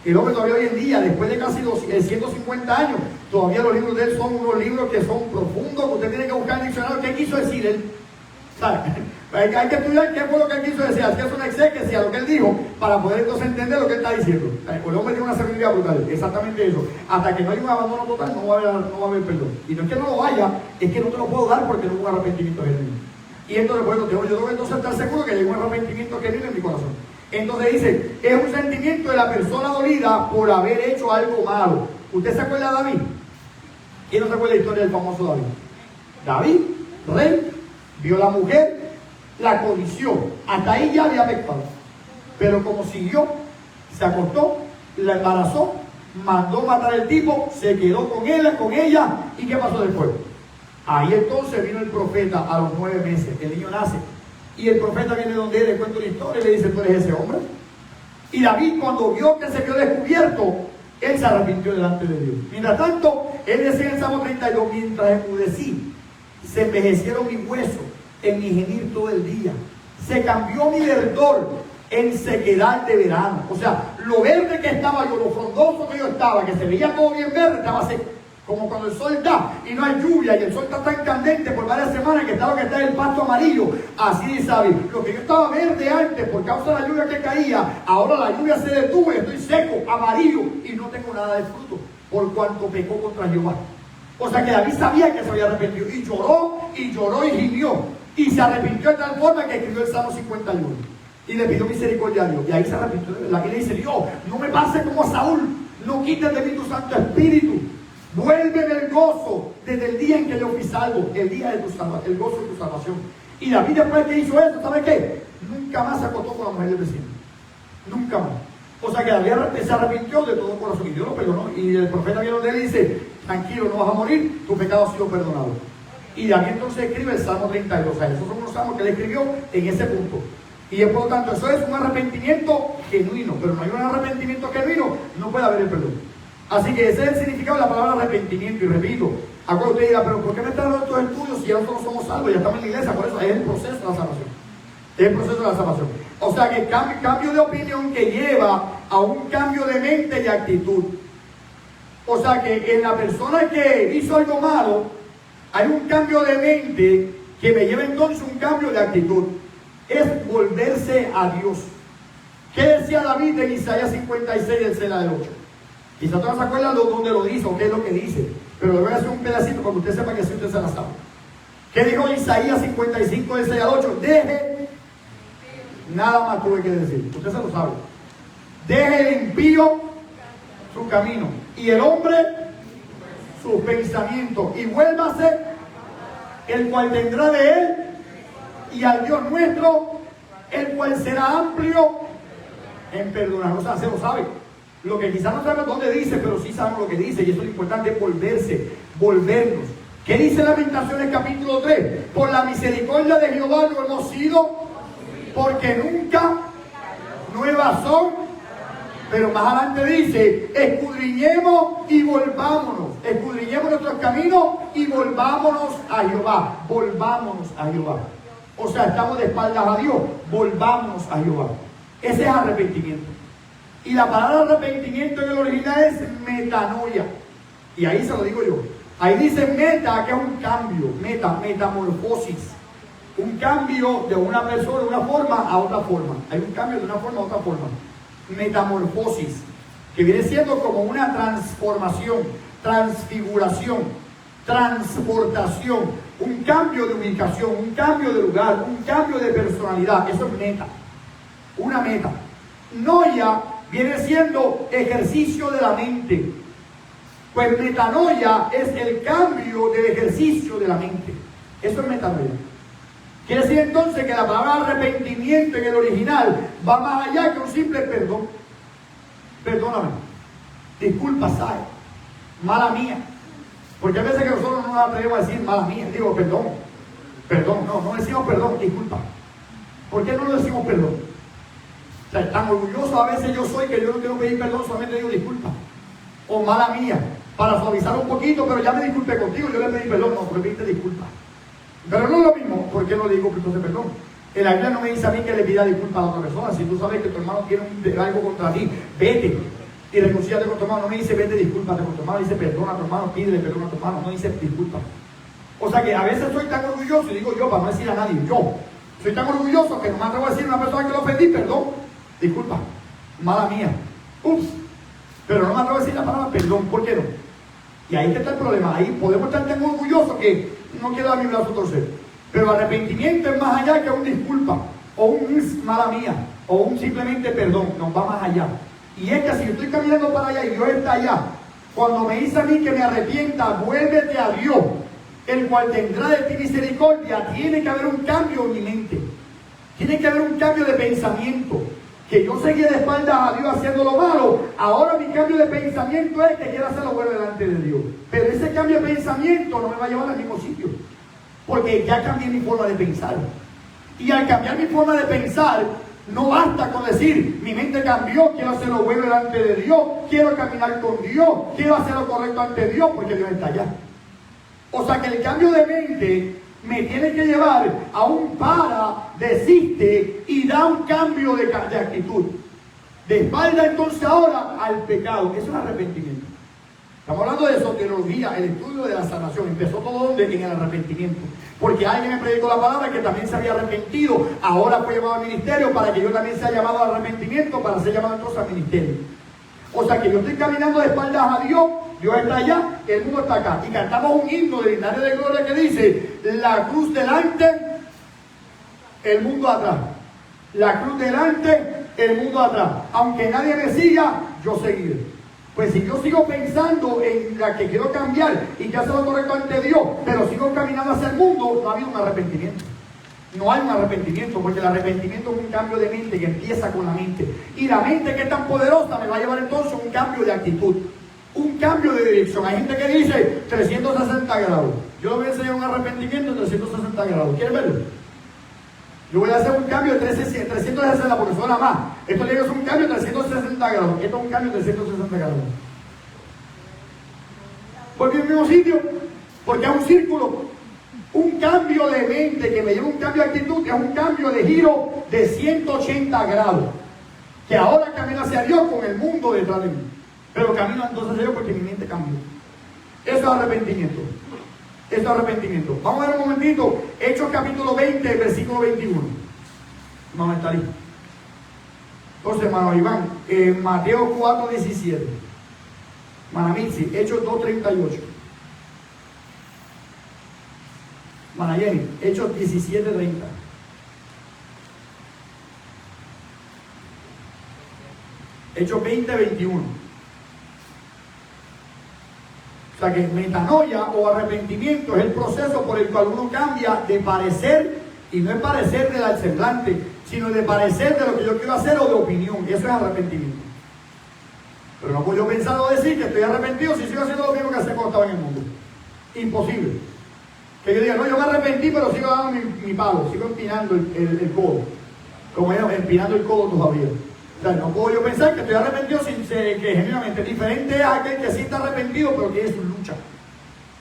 El hombre todavía hoy en día, después de casi 150 años, todavía los libros de él son unos libros que son profundos, que usted tiene que buscar en el diccionario qué quiso decir él. ¿Sabe? Hay que estudiar qué fue lo que él quiso decir, hacer una exégesis a lo que él dijo, para poder entonces entender lo que él está diciendo. El hombre tiene una sabiduría brutal, exactamente eso. Hasta que no hay un abandono total, no va a haber perdón. Y no es que no lo haya, es que no te lo puedo dar porque no hubo un arrepentimiento genuino. Y entonces, bueno, yo tengo entonces estar seguro que hay un arrepentimiento genuino en mi corazón. Entonces dice, es un sentimiento de la persona dolida por haber hecho algo malo. ¿Usted se acuerda de David? ¿Quién no se acuerda de la historia del famoso David? David, rey, vio a la mujer, la codició. Hasta ahí ya había pecado. Pero como siguió, se acostó, la embarazó, mandó matar al tipo, se quedó con él, con ella. ¿Y qué pasó después? Ahí entonces vino el profeta a los 9 meses. El niño nace. Y el profeta viene donde él, le cuenta una historia y le dice, ¿tú eres ese hombre? Y David, cuando vio que se quedó descubierto, él se arrepintió delante de Dios. Mientras tanto, él decía en el Salmo 32, mientras enmudecí, se envejecieron mis huesos en mi gemir todo el día. Se cambió mi verdor en sequedad de verano. O sea, lo verde que estaba yo, lo frondoso que yo estaba, que se veía todo bien verde, estaba seco. Como cuando el sol da y no hay lluvia y el sol está tan candente por varias semanas que está el pasto amarillo. Así dice David. Lo que yo estaba verde antes por causa de la lluvia que caía, ahora la lluvia se detuvo y estoy seco, amarillo y no tengo nada de fruto por cuanto pecó contra Jehová. O sea que David sabía que se había arrepentido y lloró y gimió. Y se arrepintió de tal forma que escribió el Salmo 51. Y le pidió misericordia a Dios. Y ahí se arrepintió de verdad. Y le dice, Dios, no me pase como a Saúl. No quites de mí tu Santo Espíritu. Vuélveme el gozo desde el día en que yo fui salvo, el día de tu salvación, el gozo de tu salvación. Y David, después que hizo eso, ¿sabe qué? Nunca más se acostó con la mujer del vecino. Nunca más. O sea que David se arrepintió de todo corazón y Dios lo perdonó. Y el profeta viene donde él dice, tranquilo, no vas a morir, tu pecado ha sido perdonado. Y David entonces escribe el Salmo 32. O sea, esos son unos salmos que él escribió en ese punto. Y por lo tanto, eso es un arrepentimiento genuino. Pero no hay un arrepentimiento genuino, no puede haber el perdón. Así que ese es el significado de la palabra arrepentimiento. Y repito, acuérdate, usted dirá, pero ¿por qué me están dando estos estudios si ya nosotros somos salvos? Ya estamos en la iglesia. Por eso es el proceso de la salvación. Es el proceso de la salvación. O sea que cambio de opinión que lleva a un cambio de mente y actitud. O sea que en la persona que hizo algo malo, hay un cambio de mente que me lleva entonces un cambio de actitud. Es volverse a Dios. ¿Qué decía David en Isaías 56, del 6 al 8? Quizás todos se acuerdan dónde lo dice o qué es lo que dice. Pero le voy a hacer un pedacito para que usted sepa que si usted se la sabe. ¿Qué dijo Isaías 55, del 6 al 8? Deje, nada más tuve que decir. Usted se lo sabe. Deje el impío su camino y el hombre sus pensamientos y vuélvase el cual tendrá de él y al Dios nuestro el cual será amplio en perdonar. O sea, se lo sabe. Lo que quizás no sabemos dónde dice, pero sí sabemos lo que dice. Y eso es lo importante, es volvernos. ¿Qué dice Lamentaciones capítulo 3? Por la misericordia de Jehová no hemos sido, porque nunca nuevas son. Pero más adelante dice, escudriñemos y volvámonos. Escudriñemos nuestros caminos y volvámonos a Jehová. Volvámonos a Jehová. O sea, estamos de espaldas a Dios. Volvámonos a Jehová. Ese es arrepentimiento. Y la palabra arrepentimiento en el original es metanoia. Y ahí se lo digo yo. Ahí dice meta, que es un cambio. Metamorfosis. Un cambio de una persona, de una forma a otra forma. Hay un cambio de una forma a otra forma. Metamorfosis, que viene siendo como una transformación, transfiguración, transportación, un cambio de ubicación, un cambio de lugar, un cambio de personalidad. Eso es meta. Una meta. Noia viene siendo ejercicio de la mente. Pues metanoia es el cambio del ejercicio de la mente. Eso es metanoia. Quiere decir entonces que la palabra arrepentimiento en el original va más allá que un simple perdón. Perdóname. Disculpa, ¿sabes? Mala mía. Porque a veces que nosotros no nos atrevemos a decir mala mía. Digo, perdón. Perdón. No decimos perdón, disculpa. ¿Por qué no lo decimos perdón? O sea, tan orgulloso a veces yo soy que yo no quiero pedir perdón, solamente digo disculpa. O mala mía. Para suavizar un poquito, pero ya me disculpé contigo, yo le pedí perdón. No, pero pediste disculpa. Pero no es lo mismo, ¿por qué no le digo que entonces perdón? En la Biblia no me dice a mí que le pida disculpas a la otra persona. Si tú sabes que tu hermano tiene algo contra ti, vete y reconcíliate con tu hermano. No me dice vete, discúlpate con tu hermano, dice perdona a tu hermano, pídele perdón a tu hermano, no dice disculpa. O sea que a veces soy tan orgulloso, y digo yo para no decir a nadie, yo soy tan orgulloso que no me atrevo a decir a una persona que lo ofendí, perdón, disculpa, mala mía, ups, pero no me atrevo a decir la palabra perdón, ¿por qué no? Y ahí está el problema, ahí podemos estar tan orgullosos que no quiero dar mi brazo a torcer, pero arrepentimiento es más allá que un disculpa, o un mala mía, o un simplemente perdón, nos va más allá. Y es que si yo estoy caminando para allá y Dios está allá, cuando me dice a mí que me arrepienta, vuélvete a Dios, el cual tendrá de ti misericordia, tiene que haber un cambio en mi mente. Tiene que haber un cambio de pensamiento. Que yo seguía de espaldas a Dios haciendo lo malo, ahora mi cambio de pensamiento es que quiero hacerlo bueno delante de Dios. Pero ese cambio de pensamiento no me va a llevar al mismo sitio, porque ya cambié mi forma de pensar. Y al cambiar mi forma de pensar, no basta con decir, mi mente cambió, quiero hacerlo bueno delante de Dios, quiero caminar con Dios, quiero hacer lo correcto ante Dios, porque Dios está allá. O sea que el cambio de mente me tiene que llevar a un para, desiste y da un cambio de actitud. De espalda entonces ahora al pecado. Eso es arrepentimiento. Estamos hablando de soteriología, el estudio de la salvación. Empezó todo donde en el arrepentimiento. Porque alguien me predicó la palabra que también se había arrepentido. Ahora fue llamado al ministerio para que yo también sea llamado al arrepentimiento, para ser llamado entonces al ministerio. O sea que yo estoy caminando de espaldas a Dios. Dios está allá, el mundo está acá. Y cantamos un himno de Himnario de Gloria que dice: la cruz delante, el mundo atrás. La cruz delante, el mundo atrás. Aunque nadie me siga, yo seguiré. Pues si yo sigo pensando en la que quiero cambiar y que hacer lo correcto ante Dios, pero sigo caminando hacia el mundo, no ha habido un arrepentimiento. No hay un arrepentimiento, porque el arrepentimiento es un cambio de mente que empieza con la mente. Y la mente, que es tan poderosa, me va a llevar entonces a un cambio de actitud. Un cambio de dirección. Hay gente que dice 360 grados. Yo voy a enseñar un arrepentimiento de 360 grados. ¿Quieren verlo? Yo voy a hacer un cambio de 360 porque suena más. Esto es un cambio de 360 grados. Esto es un cambio de 360 grados. Porque en el mismo sitio, porque es un círculo. Un cambio de mente que me lleva a un cambio de actitud, que es un cambio de giro de 180 grados. Que ahora camino hacia Dios con el mundo detrás de mí. Pero camino entonces hacia Dios porque mi mente cambió. Eso es arrepentimiento. Eso es arrepentimiento. Vamos a ver un momentito. Hechos capítulo 20, versículo 21. Vamos a estar ahí. Entonces, hermano Iván, Mateo 4, 17. Manamitzi, Hechos 2, 38. Manayeni, Hechos 17, 30. Hechos 20, 21. O sea que metanoia o arrepentimiento es el proceso por el cual uno cambia de parecer, y no es parecer del semblante, sino de parecer de lo que yo quiero hacer o de opinión. Eso es arrepentimiento. Pero no puedo yo pensar o decir que estoy arrepentido si sigo haciendo lo mismo que hacía cuando estaba en el mundo. Imposible. Que yo diga, no, yo me arrepentí, pero sigo dando mi palo, sigo empinando el codo. Como yo, empinando el codo todavía. O sea, no puedo yo pensar que estoy arrepentido sin ser que genuinamente diferente es aquel que sí está arrepentido, pero tiene su lucha.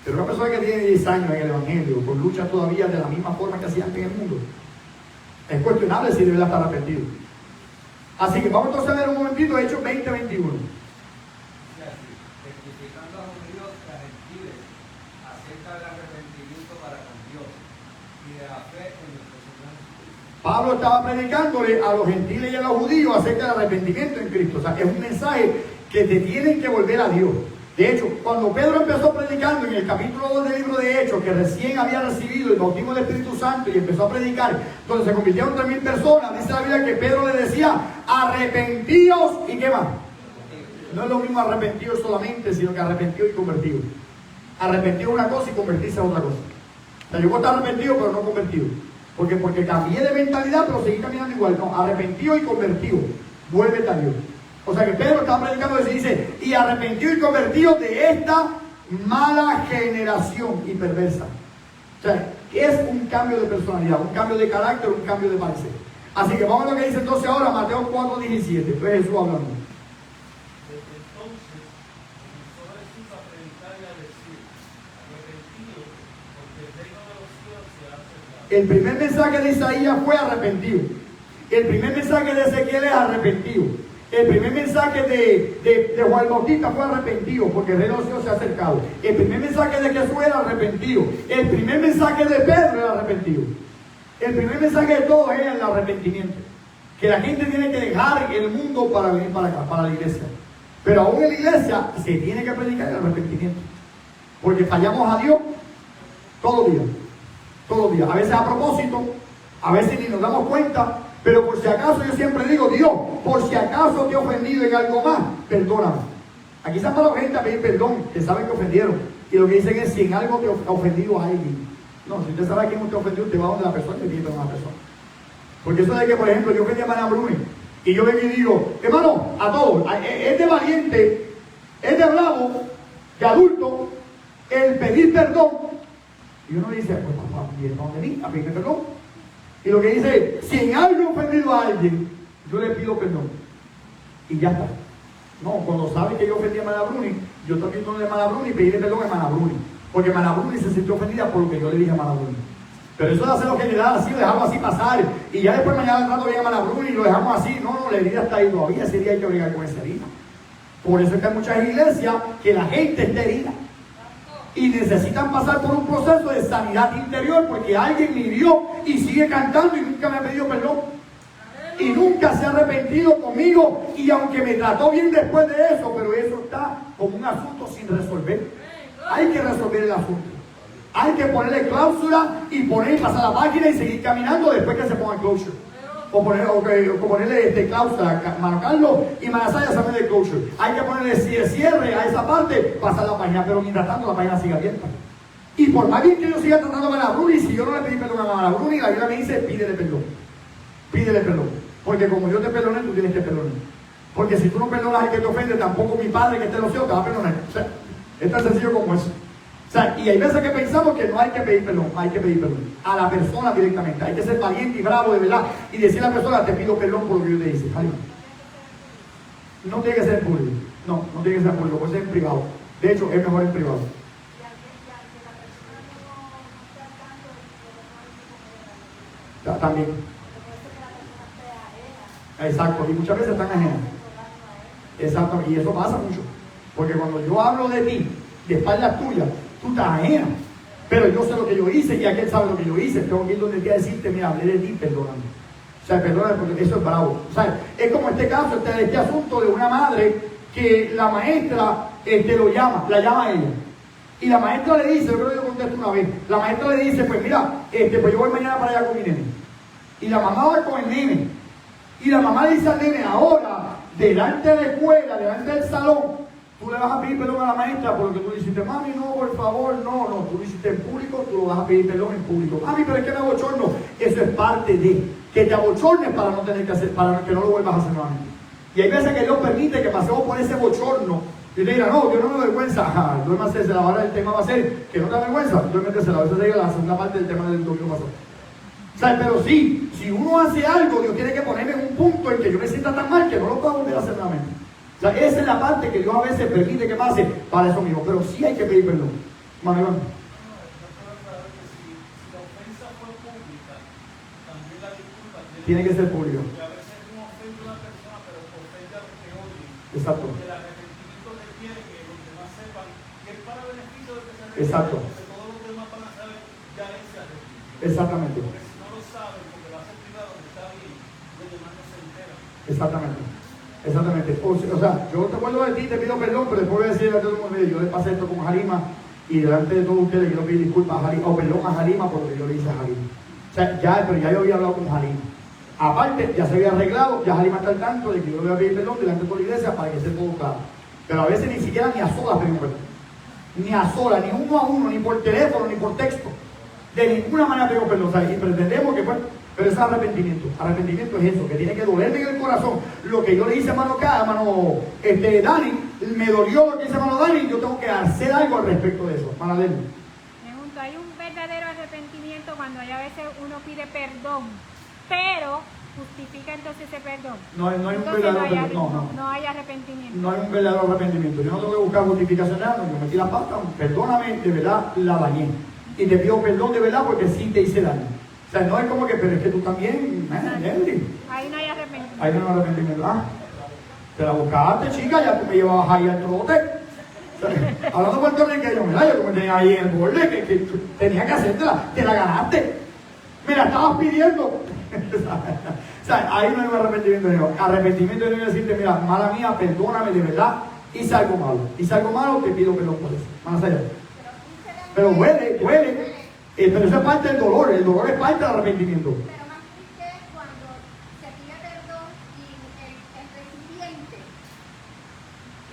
Pero una persona que tiene 10 años en el Evangelio, con lucha todavía de la misma forma que hacía antes en el mundo, es cuestionable si debe estar arrepentido. Así que vamos entonces a ver un momentito Hechos 20, 21. Pablo estaba predicándole a los gentiles y a los judíos acerca del arrepentimiento en Cristo. O sea, es un mensaje que te tienen que volver a Dios. De hecho, cuando Pedro empezó predicando en el capítulo 2 del libro de Hechos, que recién había recibido el bautismo del Espíritu Santo y empezó a predicar, donde se convirtieron 3,000 personas, dice la Biblia que Pedro le decía, arrepentíos y qué más. No es lo mismo arrepentidos solamente, sino que arrepentidos y convertidos. Arrepentido es una cosa y convertirse a otra cosa. O sea, yo puedo estar arrepentido pero no convertido. Porque cambié de mentalidad, pero seguí caminando igual. No, arrepentido y convertido. Vuélvete a Dios. O sea que Pedro estaba predicando y dice, y arrepentido y convertido de esta mala generación y perversa. O sea, es un cambio de personalidad, un cambio de carácter, un cambio de parecer. Así que vamos a lo que dice entonces ahora Mateo 4, 17. Pues Jesús hablando. El primer mensaje de Isaías fue arrepentido. El primer mensaje de Ezequiel es arrepentido. El primer mensaje de Juan el Bautista fue arrepentido, porque el reino de los cielos se ha acercado. El primer mensaje de Jesús era arrepentido. El primer mensaje de Pedro era arrepentido. El primer mensaje de todos era el arrepentimiento. Que la gente tiene que dejar el mundo para venir para acá, para la iglesia. Pero aún en la iglesia se tiene que predicar el arrepentimiento. Porque fallamos a Dios todos los días. Todos los días. A veces a propósito, a veces ni nos damos cuenta. Pero por si acaso yo siempre digo, Dios, por si acaso te he ofendido en algo más, perdóname. Aquí se han parado gente a pedir perdón, que saben que ofendieron. Y lo que dicen es, si en algo te ha ofendido a alguien. No, si usted sabe a quién usted ofendió, usted va donde la persona y le pide perdón a la persona. Porque eso de que, por ejemplo, yo ofendí a hermana Bruni, y yo vengo y digo, hermano, a todos, es de valiente, es de bravo, de adulto, el pedir perdón. Y uno dice, pues papá, ¿y dónde mí? A pedir perdón. Y lo que dice, si en algo he ofendido a alguien, yo le pido perdón. Y ya está. No, cuando sabe que yo ofendí a hermana Bruni, yo también no le a hermana Bruni y pedirle perdón a hermana Bruni. Porque hermana Bruni se sintió ofendida por lo que yo le dije a hermana Bruni. Pero eso de hacerlo general así, lo dejamos así pasar. Y ya después mañana trato bien a hermana Bruni y lo dejamos así. No, la herida está ahí todavía. Ese día hay que brigar con esa herida. Por eso es que hay muchas iglesias que la gente está herida. Y necesitan pasar por un proceso de sanidad interior porque alguien me hirió y sigue cantando y nunca me ha pedido perdón. Y nunca se ha arrepentido conmigo. Y aunque me trató bien después de eso, pero eso está como un asunto sin resolver. Hay que resolver el asunto. Hay que ponerle cláusula y pasar la máquina y seguir caminando después que se ponga el closure. O ponerle cláusula, mano Carlos y Manasaya saben de closure. Hay que ponerle cierre a esa parte, pasar la página, pero mientras tanto la página sigue abierta. Y por más bien que yo siga tratando a Hermana Bruni, si yo no le pedí perdón a Hermana Bruni, la Biblia me dice, pídele perdón. Pídele perdón. Porque como yo te perdoné, tú tienes que perdonar. Porque si tú no perdonas al que te ofende, tampoco mi Padre que esté en los cielos te va a perdonar. O sea, es tan sencillo como eso. O sea, y hay veces que pensamos que no hay que pedir perdón, hay que pedir perdón a la persona directamente. Hay que ser valiente y bravo de verdad y decir a la persona, te pido perdón por lo que yo te hice. No tiene que ser público, no tiene que ser público, puede ser en privado. De hecho, es mejor en privado. También. Exacto, y muchas veces están ajenas. Exacto, y eso pasa mucho. Porque cuando yo hablo de ti, de espaldas tuyas, tú estás ajena. Pero yo sé lo que yo hice y aquel sabe lo que yo hice. Tengo que ir donde te decirte, mira, hablé de ti, perdóname. O sea, perdóname porque eso es bravo. O sea, es como este caso, este asunto de una madre que la maestra la llama a ella. Y la maestra le dice, yo creo que yo contesto una vez, la maestra le dice, pues mira, pues yo voy mañana para allá con mi nene. Y la mamá va con el nene. Y la mamá le dice al nene, ahora, delante de la escuela, delante del salón, tú le vas a pedir perdón a la maestra por lo que tú le hiciste. Mami, no, por favor, no, tú lo hiciste en público, tú lo vas a pedir perdón en público. Mami, pero es que me abochorno. Eso es parte de que te abochornes para no tener que hacer, para que no lo vuelvas a hacer nuevamente. Y hay veces que Dios permite que pasemos por ese bochorno. Y te dirá, no, Dios no me avergüenza. Duérmase, ahora el tema va a ser que no te avergüenza. Duérmese, esa sería la segunda parte del tema del domingo pasado. O sea, pero sí, si uno hace algo, Dios tiene que ponerme en un punto en que yo me sienta tan mal que no lo pueda volver a hacer nuevamente. O sea, esa es la parte que Dios a veces permite que pase para eso mismo. Pero sí hay que pedir perdón. Mano, Iván. Tiene que ser público. A veces uno ofende a una persona, pero ofende a los que odian. Exacto. Porque el arrepentimiento requiere que los demás sepan que es para beneficio de que se arrepienten. Exacto. Porque todos los demás van a saber ya él se arrepintió. Exactamente. Porque si no lo saben, porque lo hacen privado, que está bien, los demás no se enteran. Exactamente. Exactamente. O sea, yo te acuerdo de ti, te pido perdón, pero después voy a decir a todo el mundo, yo le pasé esto con Jarima y delante de todos ustedes quiero pedir disculpas a Jarima, o perdón a Jarima por lo que yo le hice a Jarima. O sea, pero ya yo había hablado con Jarima. Aparte, ya se había arreglado, ya Jarima está al tanto de que yo le voy a pedir perdón delante de toda la iglesia para que esté todo claro. Pero a veces ni siquiera ni a solas pedimos perdón. Ni a solas, ni uno a uno, ni por teléfono, ni por texto. De ninguna manera pedimos perdón. O sea, y pretendemos que pues, pero es arrepentimiento. Arrepentimiento es eso, que tiene que dolerme en el corazón. Lo que yo le hice a hermano Dani, me dolió lo que hice a hermano Dani, y yo tengo que hacer algo al respecto de eso. Hermana Dani. Pregunto, ¿hay un verdadero arrepentimiento cuando a veces uno pide perdón, pero justifica entonces ese perdón? No hay un entonces verdadero perdón. No hay arrepentimiento. No hay un verdadero arrepentimiento. Yo no tengo que buscar justificación, no, yo metí la pata, perdóname, de verdad la dañé. Y te pido perdón de verdad porque sí te hice daño. O sea, no es como que, pero es que tú también, Henry. Ahí no hay arrepentimiento. Ahí no hay arrepentimiento. Te la buscaste, chica, ya tú me llevabas ahí al trote. Hablando puertorriqueño, mira, yo como tenía ahí en el borde, que tenía que hacértela, te la ganaste. Me la estabas pidiendo. O sea, ahí no hay un arrepentimiento de Dios. Arrepentimiento de Dios es decirte, mira, mala mía, perdóname de verdad, hice algo malo. Hice algo malo, te pido perdón por eso. Más allá. Pero duele. Pero eso es parte del dolor. El dolor es parte del arrepentimiento. Pero más triste es cuando se pide perdón y el recipiente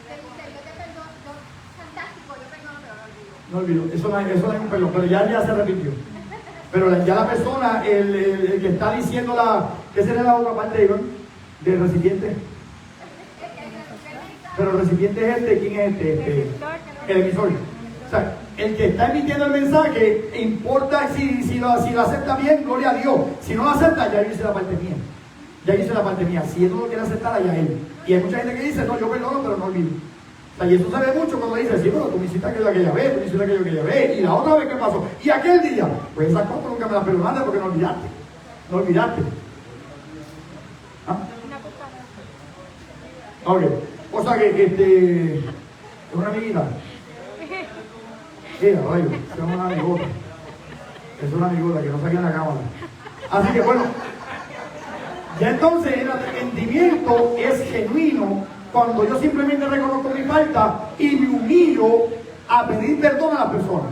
te dice, yo te perdono, fantástico, yo perdono, pero no olvido. No olvido, eso no hay un perdón, pero ya se arrepintió. Pero ya la persona, el que está diciendo ¿qué será la otra parte, Iván? Del recipiente. Pero el recipiente es ¿quién es el emisor. O sea, el que está emitiendo el mensaje, importa si lo acepta bien, gloria a Dios. Si no lo acepta, ya hice la parte mía. Ya hice la parte mía. Si él no lo quiere aceptar, allá él. Y hay mucha gente que dice, no, yo perdono, pero no olvido. O sea, y eso se ve mucho cuando dice, sí, bueno, tú me hiciste aquella vez, tú me hiciste aquella vez, y la otra vez, ¿qué pasó? Y aquel día, pues esas cosas nunca me las perdonaste porque no olvidaste. No olvidaste. ¿Ah? Ok. O sea que, es una amiguita. Rayo, es una amigota. Es una amigota que no saque en la cámara. Así que bueno, ya entonces el arrepentimiento es genuino cuando yo simplemente reconozco mi falta y me humillo a pedir perdón a la persona.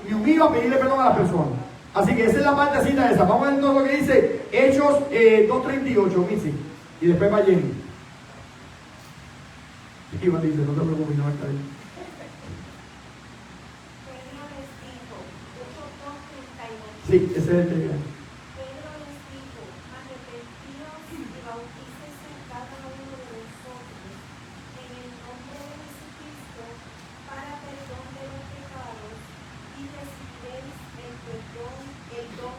Me humillo a pedirle perdón a la persona. Así que esa es la partecita esa. Vamos a ver todo lo que dice Hechos 2:38, Missy. Y después va Jenny. Iván dice, no te preocupes, no va a estar ahí. Sí, ese es el tema. Pedro les dijo, arrepentíos y bautícese cada uno de vosotros en el nombre de Jesucristo para perdón de los pecados y recibiréis el don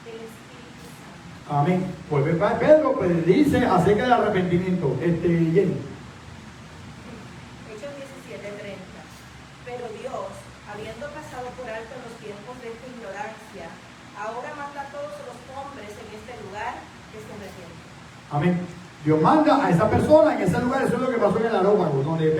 del Espíritu Santo. Amén. Pues Pedro pues, dice acerca del arrepentimiento. Jenny. Hechos 17:30. Pero Dios, habiendo pasado por alto los tiempos de esta ignorancia, ahora manda a todos los hombres en este lugar que se arrepientan. Amén. Dios manda a esa persona en ese lugar. Eso es lo que pasó en el Areópago, donde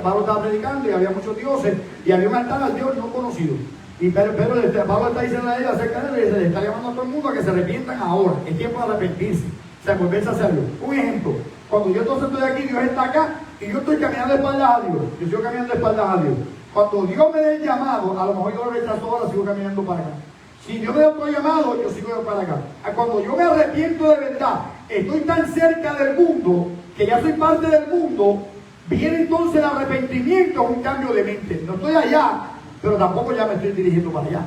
Pablo estaba predicando y había muchos dioses y había un altar al Dios no conocido. Y Pablo está diciendo a él acerca de él, le está llamando a todo el mundo a que se arrepientan ahora. Es tiempo de arrepentirse, o sea, volverse a hacerlo. Un ejemplo, cuando yo entonces estoy aquí, Dios está acá y yo estoy caminando de espaldas a Dios. Yo sigo caminando de espaldas a Dios. Cuando Dios me dé el llamado, a lo mejor yo lo rechazo ahora, sigo caminando para acá. Si Dios me da otro llamado, yo sigo para acá. Cuando yo me arrepiento de verdad, estoy tan cerca del mundo, que ya soy parte del mundo, viene entonces el arrepentimiento, un cambio de mente. No estoy allá, pero tampoco ya me estoy dirigiendo para allá.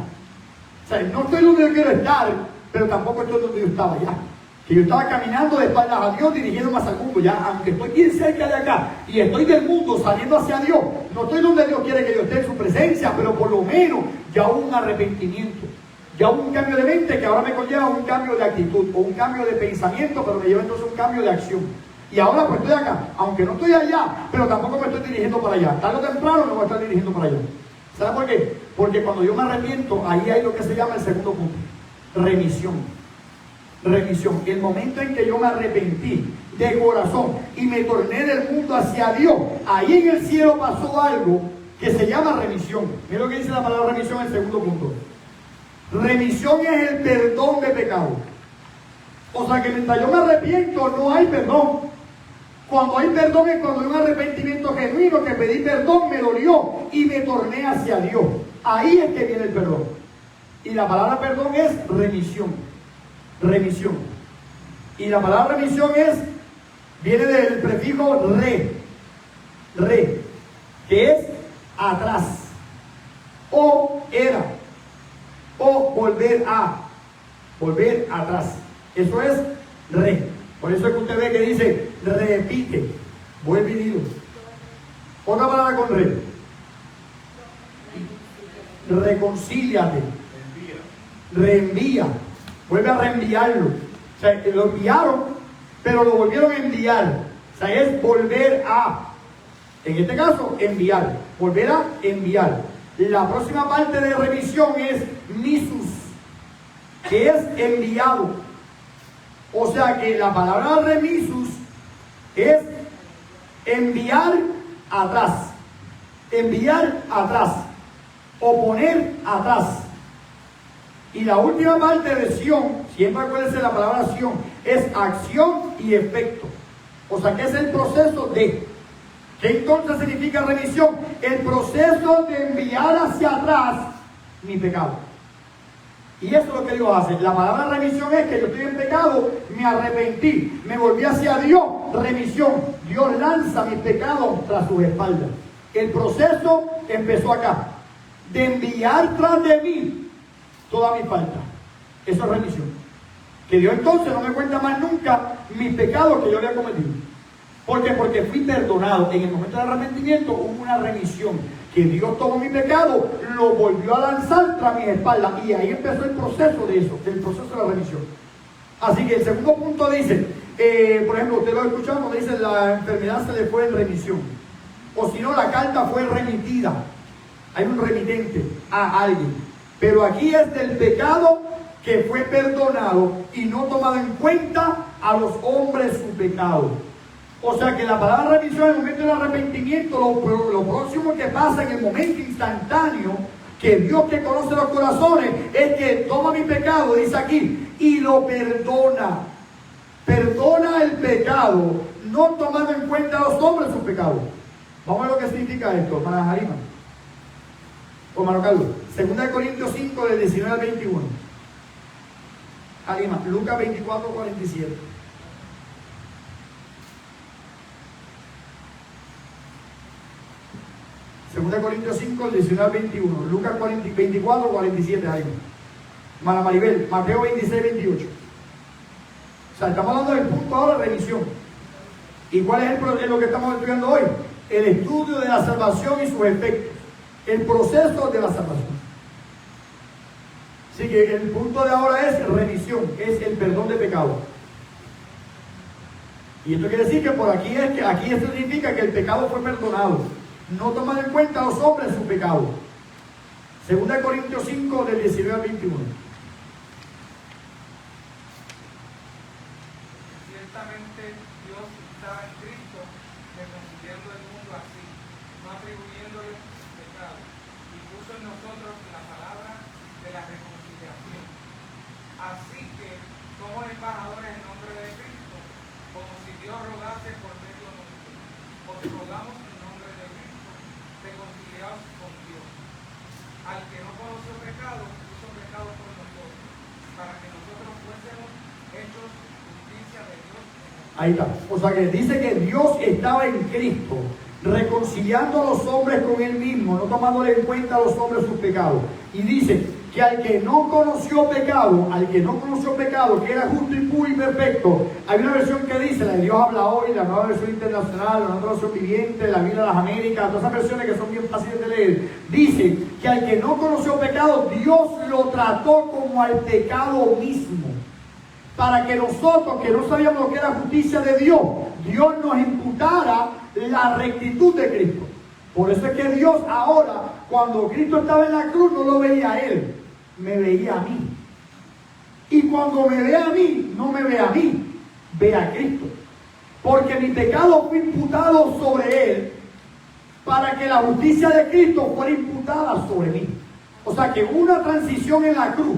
O sea, no estoy donde yo quiero estar, pero tampoco estoy donde yo estaba allá. Que yo estaba caminando de espaldas a Dios, dirigiéndome hacia el mundo. Ya, aunque estoy bien cerca de acá y estoy del mundo saliendo hacia Dios, no estoy donde Dios quiere que yo esté en su presencia, pero por lo menos ya hubo un arrepentimiento. Ya hubo un cambio de mente que ahora me conlleva un cambio de actitud o un cambio de pensamiento, pero me lleva entonces un cambio de acción. Y ahora pues estoy acá, aunque no estoy allá, pero tampoco me estoy dirigiendo para allá. Tarde o temprano me voy a estar dirigiendo para allá. ¿Sabe por qué? Porque cuando yo me arrepiento, ahí hay lo que se llama el segundo punto. Remisión. Remisión. El momento en que yo me arrepentí de corazón y me torné del mundo hacia Dios, ahí en el cielo pasó algo que se llama remisión. Mira lo que dice la palabra remisión en el segundo punto. Remisión es el perdón de pecado. O sea que mientras yo me arrepiento no hay perdón. Cuando hay perdón es cuando hay un arrepentimiento genuino, que pedí perdón, me dolió y me torné hacia Dios. Ahí es que viene el perdón. Y la palabra perdón es remisión. Remisión. Y la palabra remisión viene del prefijo re, que es atrás, o era, o volver atrás. Eso es re. Por eso es que usted ve que dice repite, vuelve y dilo. Otra palabra con re. Reconcíliate. Reenvía. Vuelve a reenviarlo. O sea, lo enviaron, pero lo volvieron a enviar. O sea, es volver a. En este caso, enviar. Volver a enviar. La próxima parte de remisión es misus, que es enviado. O sea que la palabra remisus es enviar atrás, o poner atrás. Y la última parte de Sion, siempre acuérdense la palabra Sion, es acción y efecto. O sea que es el proceso de. ¿Qué entonces significa remisión? El proceso de enviar hacia atrás mi pecado. Y eso es lo que Dios hace. La palabra remisión es que yo estoy en pecado, me arrepentí, me volví hacia Dios. Remisión. Dios lanza mis pecados tras sus espaldas. El proceso empezó acá. De enviar tras de mí toda mi falta. Eso es remisión. Que Dios entonces no me cuenta más nunca mis pecados que yo había cometido. ¿Por qué? Porque fui perdonado. En el momento del arrepentimiento hubo una remisión. Que Dios tomó mi pecado, lo volvió a lanzar tras mis espaldas. Y ahí empezó el proceso de eso, del proceso de la remisión. Así que el segundo punto dice, por ejemplo, usted lo ha escuchado cuando dice la enfermedad se le fue en remisión. O si no, la carta fue remitida. Hay un remitente a alguien. Pero aquí es del pecado que fue perdonado y no tomado en cuenta a los hombres su pecado. O sea que la palabra remisión en el momento del arrepentimiento, lo próximo que pasa en el momento instantáneo, que Dios que conoce los corazones, es que toma mi pecado, dice aquí, y lo perdona. Perdona el pecado, no tomando en cuenta a los hombres sus pecados. Vamos a ver lo que significa esto, hermana Jarima. O hermano Carlos. 2 Corintios 5, del 19 al 21. Jarima, Lucas 24, 47. 2 Corintios 5, 19 al 21. Lucas 24, 47. Ahí. Hermana Maribel, Mateo 26, 28. O sea, estamos hablando del punto ahora de remisión. ¿Y cuál es lo que estamos estudiando hoy? El estudio de la salvación y sus efectos. El proceso de la salvación. Así que el punto de ahora es remisión, es el perdón de pecado. Y esto quiere decir que por aquí es que aquí esto significa que el pecado fue perdonado. No toman en cuenta a los hombres su pecado. 2 Corintios 5, del 19 al 21. Ciertamente Dios estaba en Cristo reconciliando el mundo así, no atribuyéndole pecado, y puso en nosotros la palabra de la reconciliación. Así que somos embajadores en nombre de Cristo, como si Dios rogase por medio de nosotros. Os rogamos en nombre de Cristo, reconciliados con Dios. Al que no conoció pecado, hizo pecado por nosotros, para que nosotros fuésemos hechos justicia de Dios. Ahí está. O sea que dice que Dios estaba en Cristo, reconciliando a los hombres con Él mismo, no tomándole en cuenta a los hombres sus pecados. Y dice que al que no conoció pecado, que era justo y puro y perfecto, hay una versión que dice, la de Dios habla hoy, la nueva versión internacional, la nueva versión viviente, la Biblia de las Américas, todas esas versiones que son bien fáciles de leer, dice que al que no conoció pecado, Dios lo trató como al pecado mismo, para que nosotros, que no sabíamos lo que era justicia de Dios, Dios nos imputara la rectitud de Cristo. Por eso es que Dios ahora, cuando Cristo estaba en la cruz, no lo veía a Él, me veía a mí. Y cuando me ve a mí, no me ve a mí, ve a Cristo. Porque mi pecado fue imputado sobre Él, para que la justicia de Cristo fuera imputada sobre mí. O sea que hubo una transición en la cruz,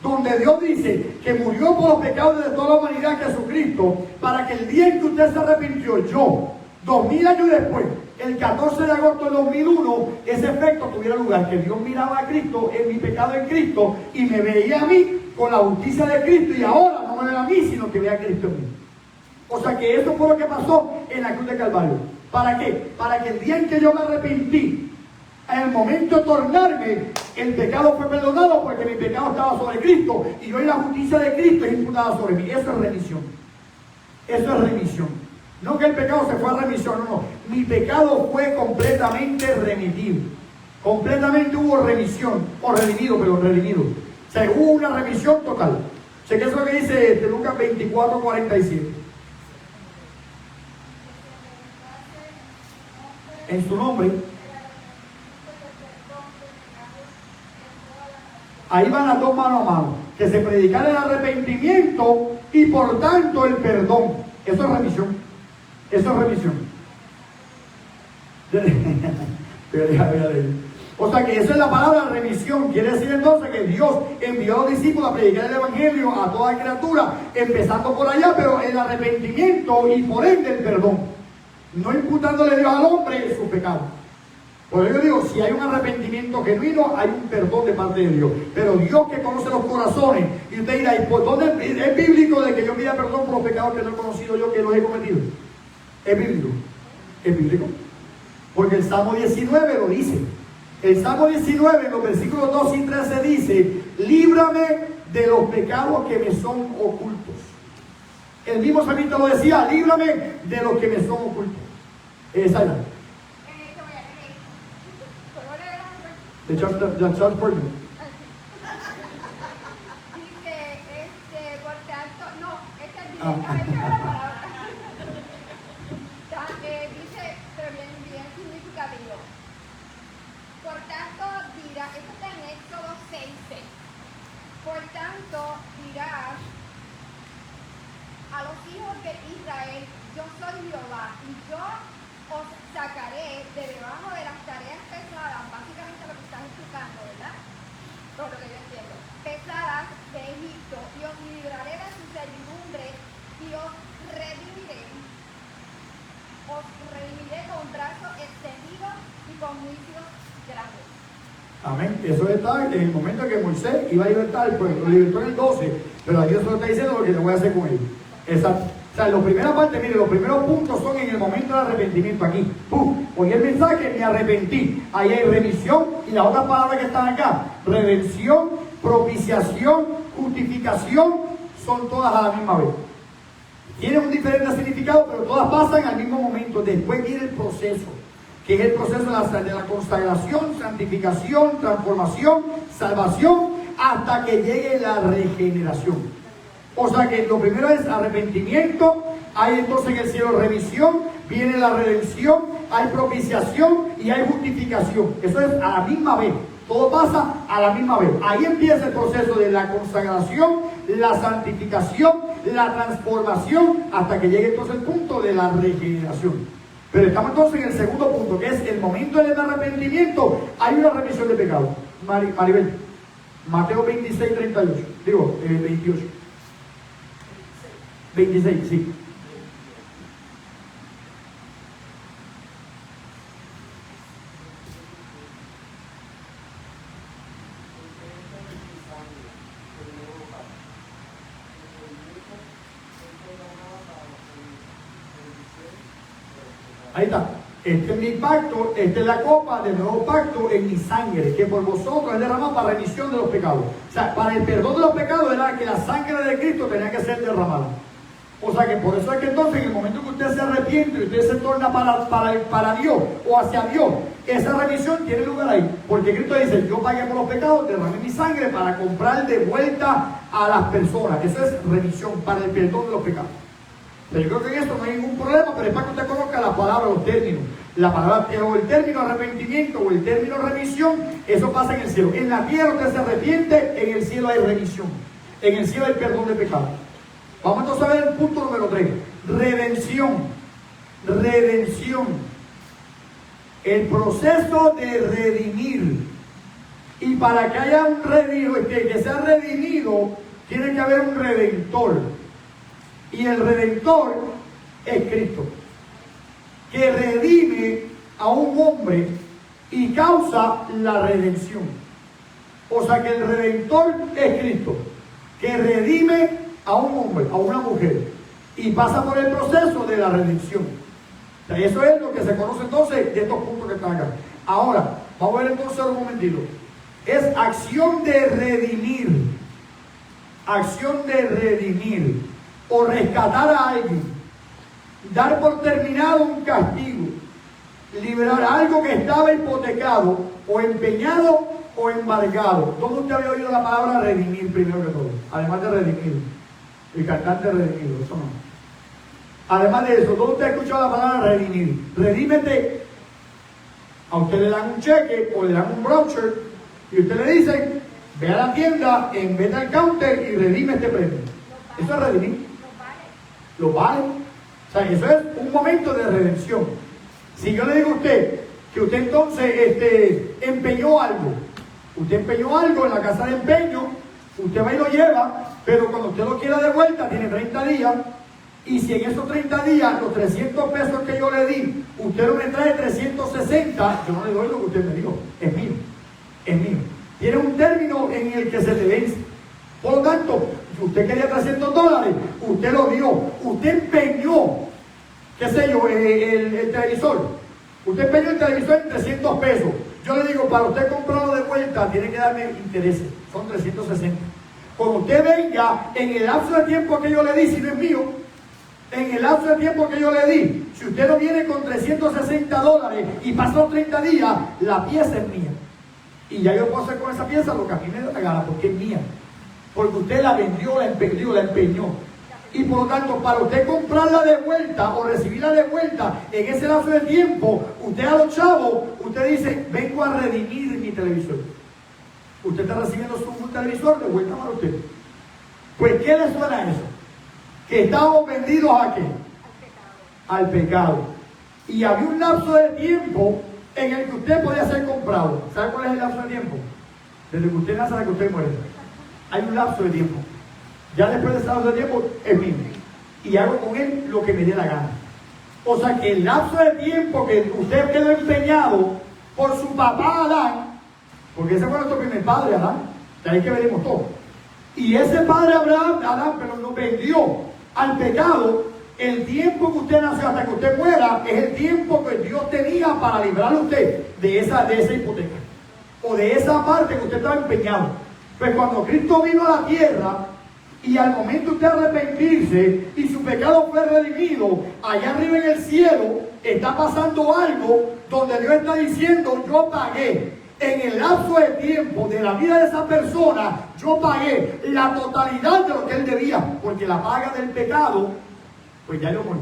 donde Dios dice que murió por los pecados de toda la humanidad Jesucristo, para que el día en que usted se arrepintió, yo, 2000 años después, el 14 de agosto de 2001, ese efecto tuviera lugar, que Dios miraba a Cristo, en mi pecado en Cristo, y me veía a mí con la justicia de Cristo, y ahora no me ve a mí, sino que ve a Cristo en mí. O sea que eso fue lo que pasó en la cruz de Calvario. ¿Para qué? Para que el día en que yo me arrepentí, en el momento de tornarme, el pecado fue perdonado porque mi pecado estaba sobre Cristo y hoy la justicia de Cristo es imputada sobre mí. Eso es remisión. Eso es remisión. No que el pecado se fue a remisión, no. Mi pecado fue completamente remitido. Completamente hubo remisión, o redimido, pero redimido. O sea, hubo una remisión total. O sea, que eso es lo que dice Lucas 24, 47. En su nombre. Ahí van las dos mano a mano. Que se predicara el arrepentimiento y por tanto el perdón. Eso es remisión. Eso es remisión. O sea que esa es la palabra remisión. Quiere decir entonces que Dios envió a los discípulos a predicar el evangelio a toda criatura, empezando por allá, pero el arrepentimiento y por ende el perdón, no imputándole Dios al hombre su pecado. Por eso yo digo, si hay un arrepentimiento genuino, hay un perdón de parte de Dios. Pero Dios que conoce los corazones, y usted dirá, ¿y por dónde es bíblico de que yo pida perdón por los pecados que no he conocido yo, que los he cometido? Es bíblico. Es bíblico. Porque el Salmo 19 lo dice. El Salmo 19, en los versículos 2 y 13 dice, líbrame de los pecados que me son ocultos. El mismo salmista lo decía, líbrame de los que me son ocultos. Esa era. The church pardon. Dice, por tanto, no, esta es bien, la palabra. Dice, pero bien significativo. Por tanto, dirá, esto está en Éxodo 6:6. Por tanto, dirás a los hijos de Israel, yo soy Jehová, y yo os sacaré de debajo de las tareas pesadas, básicamente lo que estás explicando, ¿verdad? Todo lo que yo entiendo. Pesadas de Egipto, y os libraré de su servidumbre, y os redimiré con brazos extendidos y con juicios grandes. Amén. Eso está en el momento en que Moisés iba a libertar al pueblo. Lo libertó en el 12, pero Dios solo está diciendo lo que le voy a hacer con él. Exacto. O sea, la primera parte, mire, los primeros puntos son en el momento del arrepentimiento aquí. ¡Pum! Oí el mensaje, me arrepentí. Ahí hay remisión y las otras palabras que están acá. Redención, propiciación, justificación, son todas a la misma vez. Tienen un diferente significado, pero todas pasan al mismo momento. Después viene el proceso, que es el proceso de la consagración, santificación, transformación, salvación, hasta que llegue la regeneración. O sea que lo primero es arrepentimiento, hay entonces en el cielo remisión, viene la redención, hay propiciación y hay justificación. Eso es a la misma vez, todo pasa a la misma vez. Ahí empieza el proceso de la consagración, la santificación, la transformación, hasta que llegue entonces el punto de la regeneración. Pero estamos entonces en el segundo punto, que es el momento del arrepentimiento. Hay una remisión de pecado. Maribel, Mateo 26, 38, digo, 28. 26, sí. Ahí está. Este es mi pacto, esta es la copa del nuevo pacto en mi sangre, que por vosotros es derramada para remisión de los pecados. O sea, para el perdón de los pecados era que la sangre de Cristo tenía que ser derramada. O sea que por eso es que entonces en el momento que usted se arrepiente y usted se torna para Dios o hacia Dios, esa remisión tiene lugar ahí. Porque Cristo dice, yo pagué por los pecados, derramé mi sangre para comprar de vuelta a las personas. Eso es remisión, para el perdón de los pecados. Pero yo creo que en esto no hay ningún problema, pero es para que usted conozca la palabra o los términos. La palabra, o el término arrepentimiento o el término remisión, eso pasa en el cielo. En la tierra usted se arrepiente, en el cielo hay remisión. En el cielo hay perdón de pecados. Vamos entonces a ver el punto número 3. Redención. Redención. El proceso de redimir. Y para que haya un redimido, que sea redimido, tiene que haber un redentor. Y el redentor es Cristo, que redime a un hombre y causa la redención. O sea que el redentor es Cristo, que redime a un hombre, a una mujer, y pasa por el proceso de la redención. O sea, eso es lo que se conoce entonces de estos puntos que están acá. Ahora, vamos a ver entonces un momentito. Es acción de redimir. Acción de redimir. O rescatar a alguien, dar por terminado un castigo, liberar algo que estaba hipotecado, o empeñado, o embargado. ¿Dónde usted había oído la palabra redimir primero que todo? Además de redimir, el cantante redimido, eso no. Además de eso, ¿dónde usted ha escuchado la palabra redimir? Redímete. A usted le dan un cheque o le dan un brochure y usted le dice, ve a la tienda, en vez del counter y redime este premio. Eso es redimir. Lo vale. O sea, eso es un momento de redención. Si yo le digo a usted que usted entonces empeñó algo, usted empeñó algo en la casa de empeño, usted va y lo lleva, pero cuando usted lo quiera de vuelta tiene 30 días, y si en esos 30 días los 300 pesos que yo le di, usted no me trae 360, yo no le doy lo que usted me dio, es mío, es mío. Tiene un término en el que se le vence. Por lo tanto, si usted quería $300, usted lo dio, usted empeñó, qué sé yo, el televisor. Usted empeñó el televisor en 300 pesos. Yo le digo, para usted comprarlo de vuelta, tiene que darme intereses, son 360. Cuando usted venga, en el lapso de tiempo que yo le di, si no es mío, en el lapso de tiempo que yo le di, si usted no viene con $360 y pasan 30 días, la pieza es mía. Y ya yo puedo hacer con esa pieza lo que a mí me da la gana, porque es mía. Porque usted la vendió, la empeñó. Y por lo tanto, para usted comprarla de vuelta o recibirla de vuelta en ese lapso de tiempo, usted a los chavos, usted dice, vengo a redimir mi televisor. Usted está recibiendo su televisor de vuelta para usted. Pues, ¿qué le suena a eso? Que estamos vendidos ¿a qué? Al pecado. Y había un lapso de tiempo en el que usted podía ser comprado. ¿Sabe cuál es el lapso de tiempo? Desde que usted nace hasta que usted muere. Hay un lapso de tiempo. Ya después de ese lapso de tiempo es mío. Y hago con él lo que me dé la gana. O sea que el lapso de tiempo que usted quedó empeñado por su papá Adán, porque ese fue nuestro primer padre Adán, de ahí que venimos todos. Y ese padre Adán, pero nos vendió al pecado. El tiempo que usted nació hasta que usted muera es el tiempo que Dios tenía para librarle a usted de esa hipoteca o de esa parte que usted estaba empeñado. Pues cuando Cristo vino a la tierra y al momento de usted arrepentirse y su pecado fue redimido, allá arriba en el cielo está pasando algo donde Dios está diciendo, yo pagué. En el lapso de tiempo de la vida de esa persona, yo pagué la totalidad de lo que él debía, porque la paga del pecado, pues ya yo morí.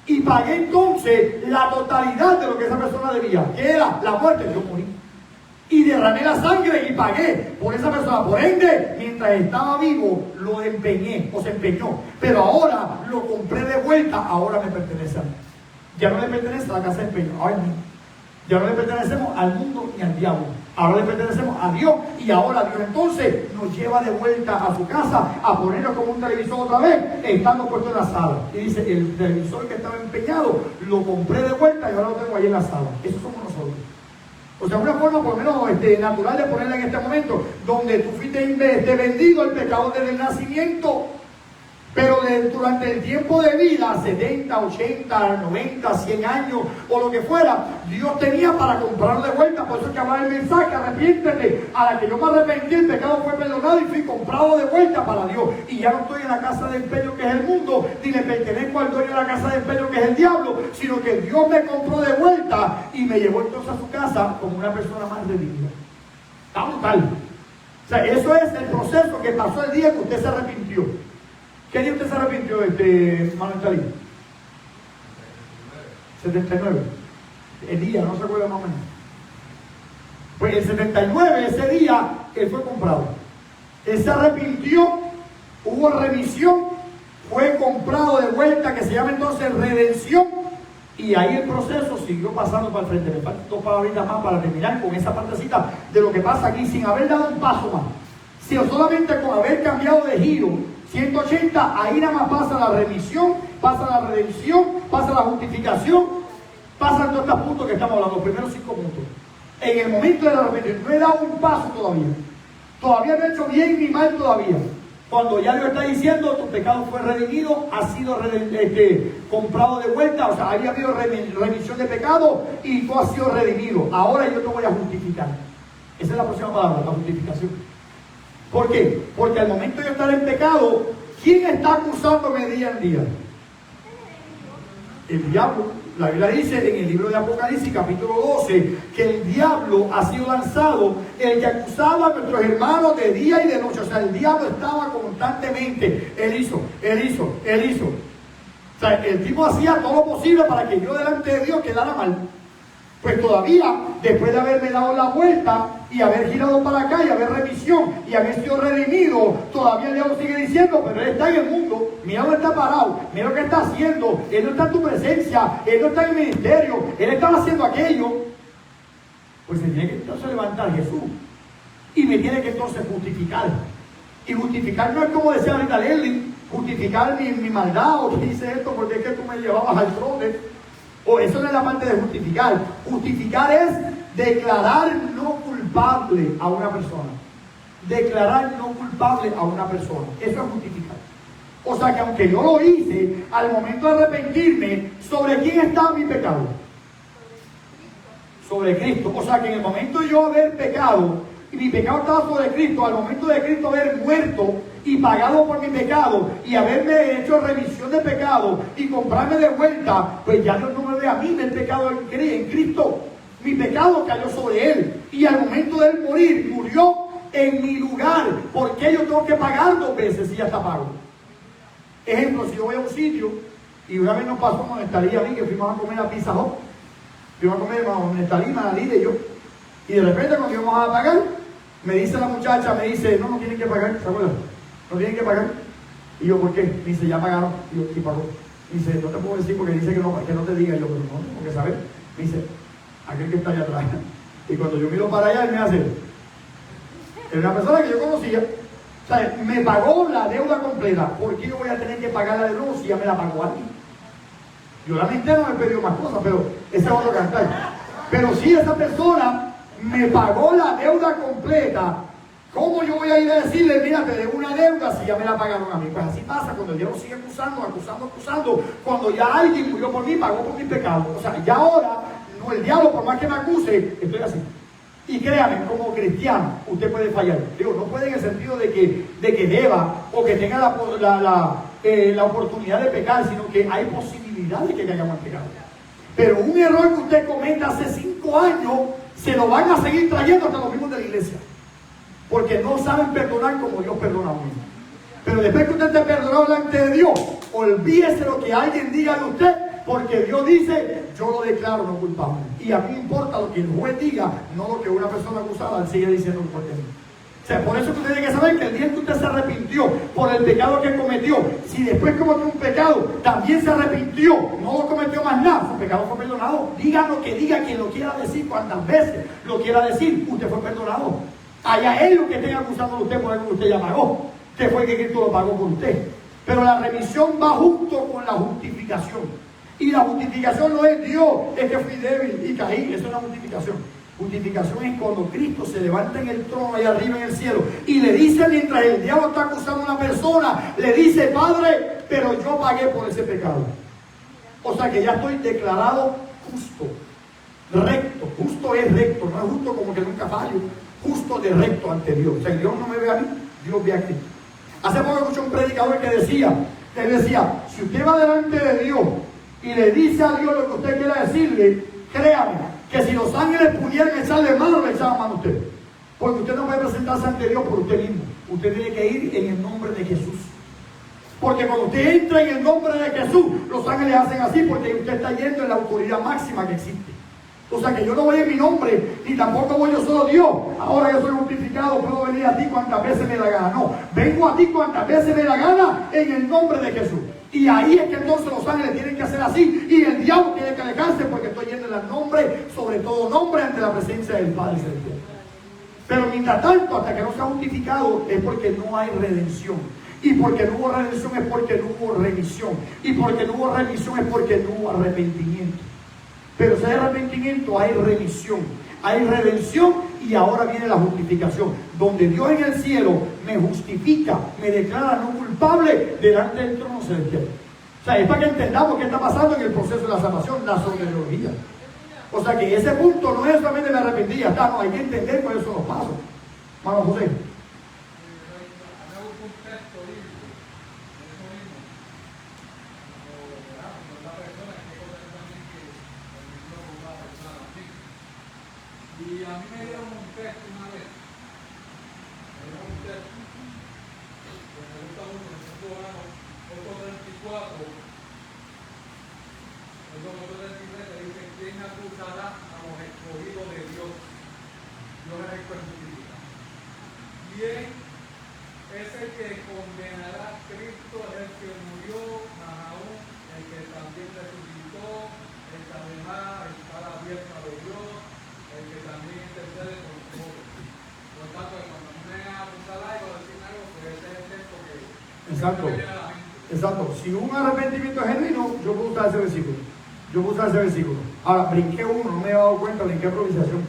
Y pagué entonces la totalidad de lo que esa persona debía, que era la muerte, yo morí. Y derramé la sangre y pagué por esa persona. Por ende, mientras estaba vivo, lo empeñé, o se empeñó. Pero ahora lo compré de vuelta, ahora me pertenece a mí. Ya no le pertenece a la casa de empeño, ahora es mío. Ya no le pertenecemos al mundo ni al diablo. Ahora le pertenecemos a Dios. Y ahora Dios entonces nos lleva de vuelta a su casa a ponernos como un televisor otra vez, estando puesto en la sala. Y dice, el televisor que estaba empeñado, lo compré de vuelta y ahora lo tengo ahí en la sala. Eso somos nosotros. O sea, una forma por lo menos natural de ponerla en este momento, donde tú fuiste vendido al pecado desde el nacimiento. Pero durante el tiempo de vida, 70, 80, 90, 100 años o lo que fuera, Dios tenía para comprarlo de vuelta. Por eso es que hablaba el mensaje, arrepiéntete. A la que yo me arrepentí, el pecado fue perdonado y fui comprado de vuelta para Dios. Y ya no estoy en la casa de empeño que es el mundo, ni le pertenezco al dueño de la casa de empeño que es el diablo, sino que Dios me compró de vuelta y me llevó entonces a su casa como una persona más redimida. Está brutal. O sea, eso es el proceso que pasó el día que usted se arrepintió. ¿Qué día usted se arrepintió, Manuel Talí? 79. El día, no se acuerda más o menos. Pues el 79, ese día, él fue comprado. Él se arrepintió, hubo remisión, fue comprado de vuelta, que se llama entonces redención. Y ahí el proceso siguió pasando para el frente. Me faltan 2 palabritas más para terminar con esa partecita de lo que pasa aquí, sin haber dado un paso más. Sino solamente con haber cambiado de giro. 180, ahí nada más pasa la remisión, pasa la redención, pasa la justificación, pasan todos estos puntos que estamos hablando, los primeros 5 puntos. En el momento de la arrepentimiento, no he dado un paso todavía. Todavía no he hecho bien ni mal todavía. Cuando ya Dios está diciendo, tu pecado fue redimido, ha sido comprado de vuelta, o sea, había habido remisión de pecado y tú has sido redimido. Ahora yo te voy a justificar. Esa es la próxima palabra, la justificación. ¿Por qué? Porque al momento de estar en pecado, ¿quién está acusándome día en día? El diablo. La Biblia dice en el libro de Apocalipsis, capítulo 12, que el diablo ha sido lanzado, el que acusaba a nuestros hermanos de día y de noche. O sea, el diablo estaba constantemente. Él hizo. O sea, el tipo hacía todo lo posible para que yo delante de Dios quedara mal. Pues todavía, después de haberme dado la vuelta y haber girado para acá y haber remisión y haber sido redimido, todavía el diablo sigue diciendo, pero él está en el mundo, mira dónde está parado, mira lo que está haciendo, él no está en tu presencia, él no está en el ministerio, él estaba haciendo aquello. Pues se tiene que entonces levantar Jesús y me tiene que entonces justificar. Y justificar no es como decía ahorita Leslie, justificar mi maldad o que hice esto porque es que tú me llevabas al trono. O eso no es la parte de justificar. Justificar es declarar no culpable a una persona. Declarar no culpable a una persona. Eso es justificar. O sea que aunque yo lo hice, al momento de arrepentirme, ¿sobre quién estaba mi pecado? Sobre Cristo. O sea que en el momento de yo haber pecado, y mi pecado estaba sobre Cristo, al momento de Cristo haber muerto y pagado por mi pecado y haberme hecho remisión de pecado y comprarme de vuelta, pues ya Dios no me ve a mí el pecado en Cristo. Mi pecado cayó sobre Él y al momento de Él morir, murió en mi lugar. ¿Por qué yo tengo que pagar 2 veces si ya está pago? Ejemplo, si yo voy a un sitio y una vez nos pasó con Nestalí a mí que fuimos a comer a Pizza Hut, fuimos a comer con Nestalí, Manalí y yo, y de repente cuando íbamos a pagar, me dice la muchacha, me dice, no tienen que pagar, ¿se acuerdan? No tienen que pagar. Y yo, ¿por qué? Me dice, ya pagaron. Y yo, ¿y pagó? Me dice, no te puedo decir porque dice que no te diga. Y yo, pero no, tengo que saber. Me dice, aquel que está allá atrás. Y cuando yo miro para allá, él me hace. Es una persona que yo conocía. O sea, me pagó la deuda completa. ¿Por qué yo voy a tener que pagarla de nuevo si ya me la pagó a mí? Yo la mente no me he pedido más cosas, pero ese es otro cantar. Pero si esa persona me pagó la deuda completa, ¿cómo yo voy a ir a decirle, mira, te debo una deuda si ya me la pagaron a mí? Pues así pasa cuando el diablo sigue acusando, cuando ya alguien murió por mí, pagó por mis pecados. O sea, ya ahora, no, el diablo, por más que me acuse, estoy así. Y créanme, como cristiano, usted puede fallar. Digo, no puede en el sentido de que deba o que tenga la oportunidad de pecar, sino que hay posibilidades de que caigamos en pecado. Pero un error que usted cometa hace 5 años, se lo van a seguir trayendo hasta los mismos de la iglesia. Porque no saben perdonar como Dios perdona a uno. Pero después que usted esté perdonado delante de Dios, olvídese lo que alguien diga de usted, porque Dios dice, yo lo declaro no culpable. Y a mí me importa lo que el juez diga, no lo que una persona acusada sigue diciendo por mí. O sea, por eso usted tiene que saber que el día que usted se arrepintió por el pecado que cometió, si después cometió un pecado, también se arrepintió, no lo cometió más nada, su pecado fue perdonado. Diga lo que diga, quien lo quiera decir, cuantas veces lo quiera decir, usted fue perdonado. Allá es lo que estén acusando de usted por algo que usted ya pagó, que fue que Cristo lo pagó por usted. Pero la remisión va junto con la justificación. Y la justificación no es Dios, es que fui débil y caí, eso es una justificación. Justificación es cuando Cristo se levanta en el trono allá arriba en el cielo y le dice, mientras el diablo está acusando a una persona, le dice, Padre, pero yo pagué por ese pecado. O sea que ya estoy declarado justo, recto. Justo es recto, no es justo como que nunca fallo, justo de recto ante Dios. O sea, Dios no me ve a mí, Dios ve a Cristo. Hace poco escuché un predicador que decía, si usted va delante de Dios y le dice a Dios lo que usted quiera decirle, créame, que si los ángeles pudieran echarle mano, le echaban mano a usted. Porque usted no puede presentarse ante Dios por usted mismo. Usted tiene que ir en el nombre de Jesús. Porque cuando usted entra en el nombre de Jesús, los ángeles hacen así porque usted está yendo en la autoridad máxima que existe. O sea que yo no voy en mi nombre, ni tampoco voy yo solo Dios. Ahora yo soy justificado, puedo venir a ti cuantas veces me da gana. No, vengo a ti cuantas veces me da gana en el nombre de Jesús. Y ahí es que entonces los ángeles tienen que hacer así y el diablo tiene que alejarse porque estoy yendo en el nombre, sobre todo nombre, ante la presencia del Padre Celestial. Pero mientras tanto, hasta que no sea justificado, es porque no hay redención. Y porque no hubo redención es porque no hubo remisión. Y porque no hubo remisión es porque no hubo arrepentimiento. Pero si hay arrepentimiento, hay remisión, hay redención y ahora viene la justificación, donde Dios en el cielo me justifica, me declara no culpable delante del trono celestial. O sea, es para que entendamos qué está pasando en el proceso de la salvación, la soteriología. O sea, que ese punto no es solamente me arrepentí, ya está, no, hay que entender cuáles son los pasos. Vamos, José. Y a mí me dieron un texto una vez. Me dieron un texto. Que me gusta mucho, me siento bueno, 8:34. como tú decís, le dice, ¿quién acusará a los escogidos de Dios? Dios es el que justifica. ¿Quién es el que condenará a Cristo? El que murió, más aún, el que también resucitó, el que además está a la diestra de Dios, el que también intercede por nosotros. Por tanto, cuando me apuntar algo, decir algo, pues ese es el texto que Exacto. me viene a la mente. Exacto. Si un arrepentimiento es genuino, yo puedo usar ese versículo. Ahora, brinqué uno, no me he dado cuenta, brinqué propiciación.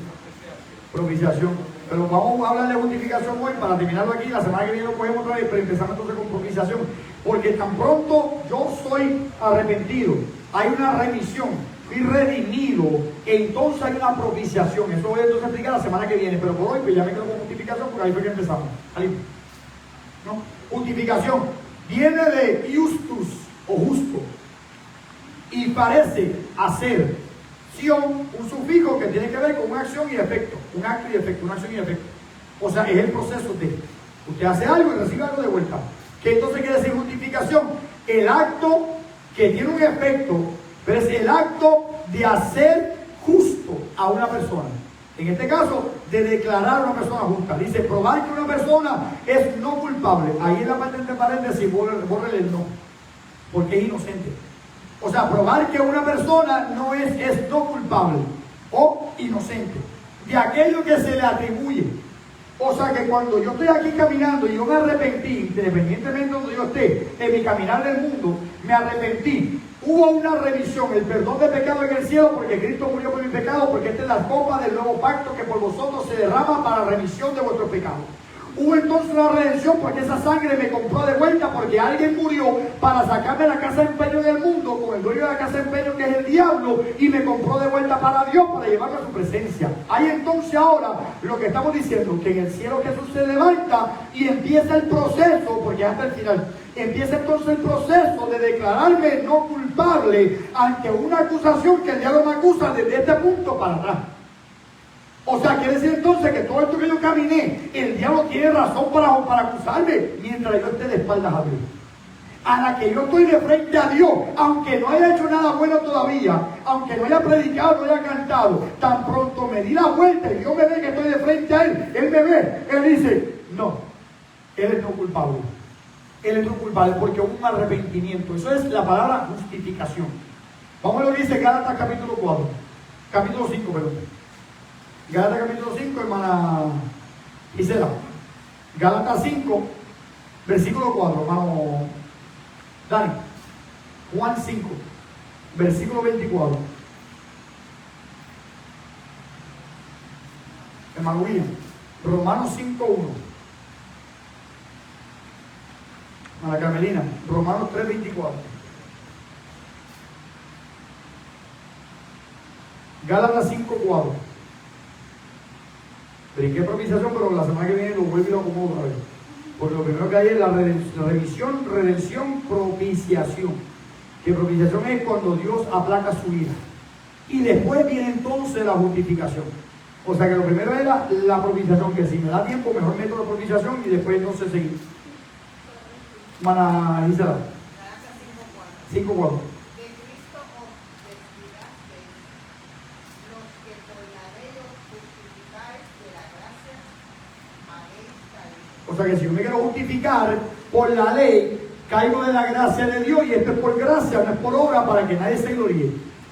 Propiciación. Pero vamos a hablar de justificación hoy para terminarlo aquí. La semana que viene lo cogemos otra vez, pero empezamos entonces con propiciación. Porque tan pronto yo soy arrepentido, hay una remisión, fui redimido, entonces hay una propiciación. Eso voy a entonces explicar la semana que viene. Pero por hoy, pues ya me quedo con justificación porque ahí fue que empezamos. ¿Ahí? ¿No? Justificación viene de justus o justo y parece hacer un sufijo que tiene que ver con una acción y efecto, un acto y efecto, una acción y efecto. O sea, es el proceso de usted hace algo y recibe algo de vuelta. ¿Qué entonces quiere decir justificación? El acto que tiene un efecto, pero es el acto de hacer justo a una persona. En este caso, de declarar a una persona justa. Dice, probar que una persona es no culpable. Ahí en la parte entre paréntesis, bórrele el no, porque es inocente. O sea, probar que una persona no es no culpable o inocente de aquello que se le atribuye. O sea, que cuando yo estoy aquí caminando y yo me arrepentí, independientemente de donde yo esté, en mi caminar del mundo, me arrepentí. Hubo una remisión, el perdón de pecado en el cielo, porque Cristo murió por mi pecado, porque esta es la copa del nuevo pacto que por vosotros se derrama para remisión de vuestros pecados. Hubo entonces una redención porque esa sangre me compró de vuelta, porque alguien murió para sacarme la casa de empeño del mundo, con el dueño de la casa de empeño que es el diablo, y me compró de vuelta para Dios, para llevarme a su presencia. Ahí entonces ahora lo que estamos diciendo, que en el cielo Jesús se levanta y empieza el proceso, porque hasta el final, empieza entonces el proceso de declararme no culpable ante una acusación que el diablo me acusa desde este punto para atrás. O sea, quiere decir entonces que todo esto que yo caminé, el diablo tiene razón para acusarme mientras yo esté de espaldas a Dios. A la que yo estoy de frente a Dios, aunque no haya hecho nada bueno todavía, aunque no haya predicado, no haya cantado, tan pronto me di la vuelta y Dios me ve que estoy de frente a Él me ve, Él dice, no, Él es no culpable. Él es no culpable porque hubo un arrepentimiento. Eso es la palabra justificación. Vamos a lo que dice Gálatas capítulo 4, capítulo 5, perdón. Gálatas capítulo 5, hermana Isela. Gálatas 5, versículo 4, hermano Dani. Juan 5, versículo 24. Hermano William. Romanos 5, 1. Hermana Carmelina. Romanos 3, 24. Gálatas 5, 4. Brinqué propiciación, pero la semana que viene lo vuelvo y lo acomodo otra vez. Porque lo primero que hay es la remisión, redención, propiciación. Que propiciación es cuando Dios aplaca su ira. Y después viene entonces la justificación. O sea que lo primero era la propiciación, que si me da tiempo, mejor meto la propiciación y después entonces seguir. Mana Gisela. 5:4. O sea que si yo me quiero justificar por la ley, caigo de la gracia de Dios, y esto es por gracia, no es por obra, para que nadie se gloríe.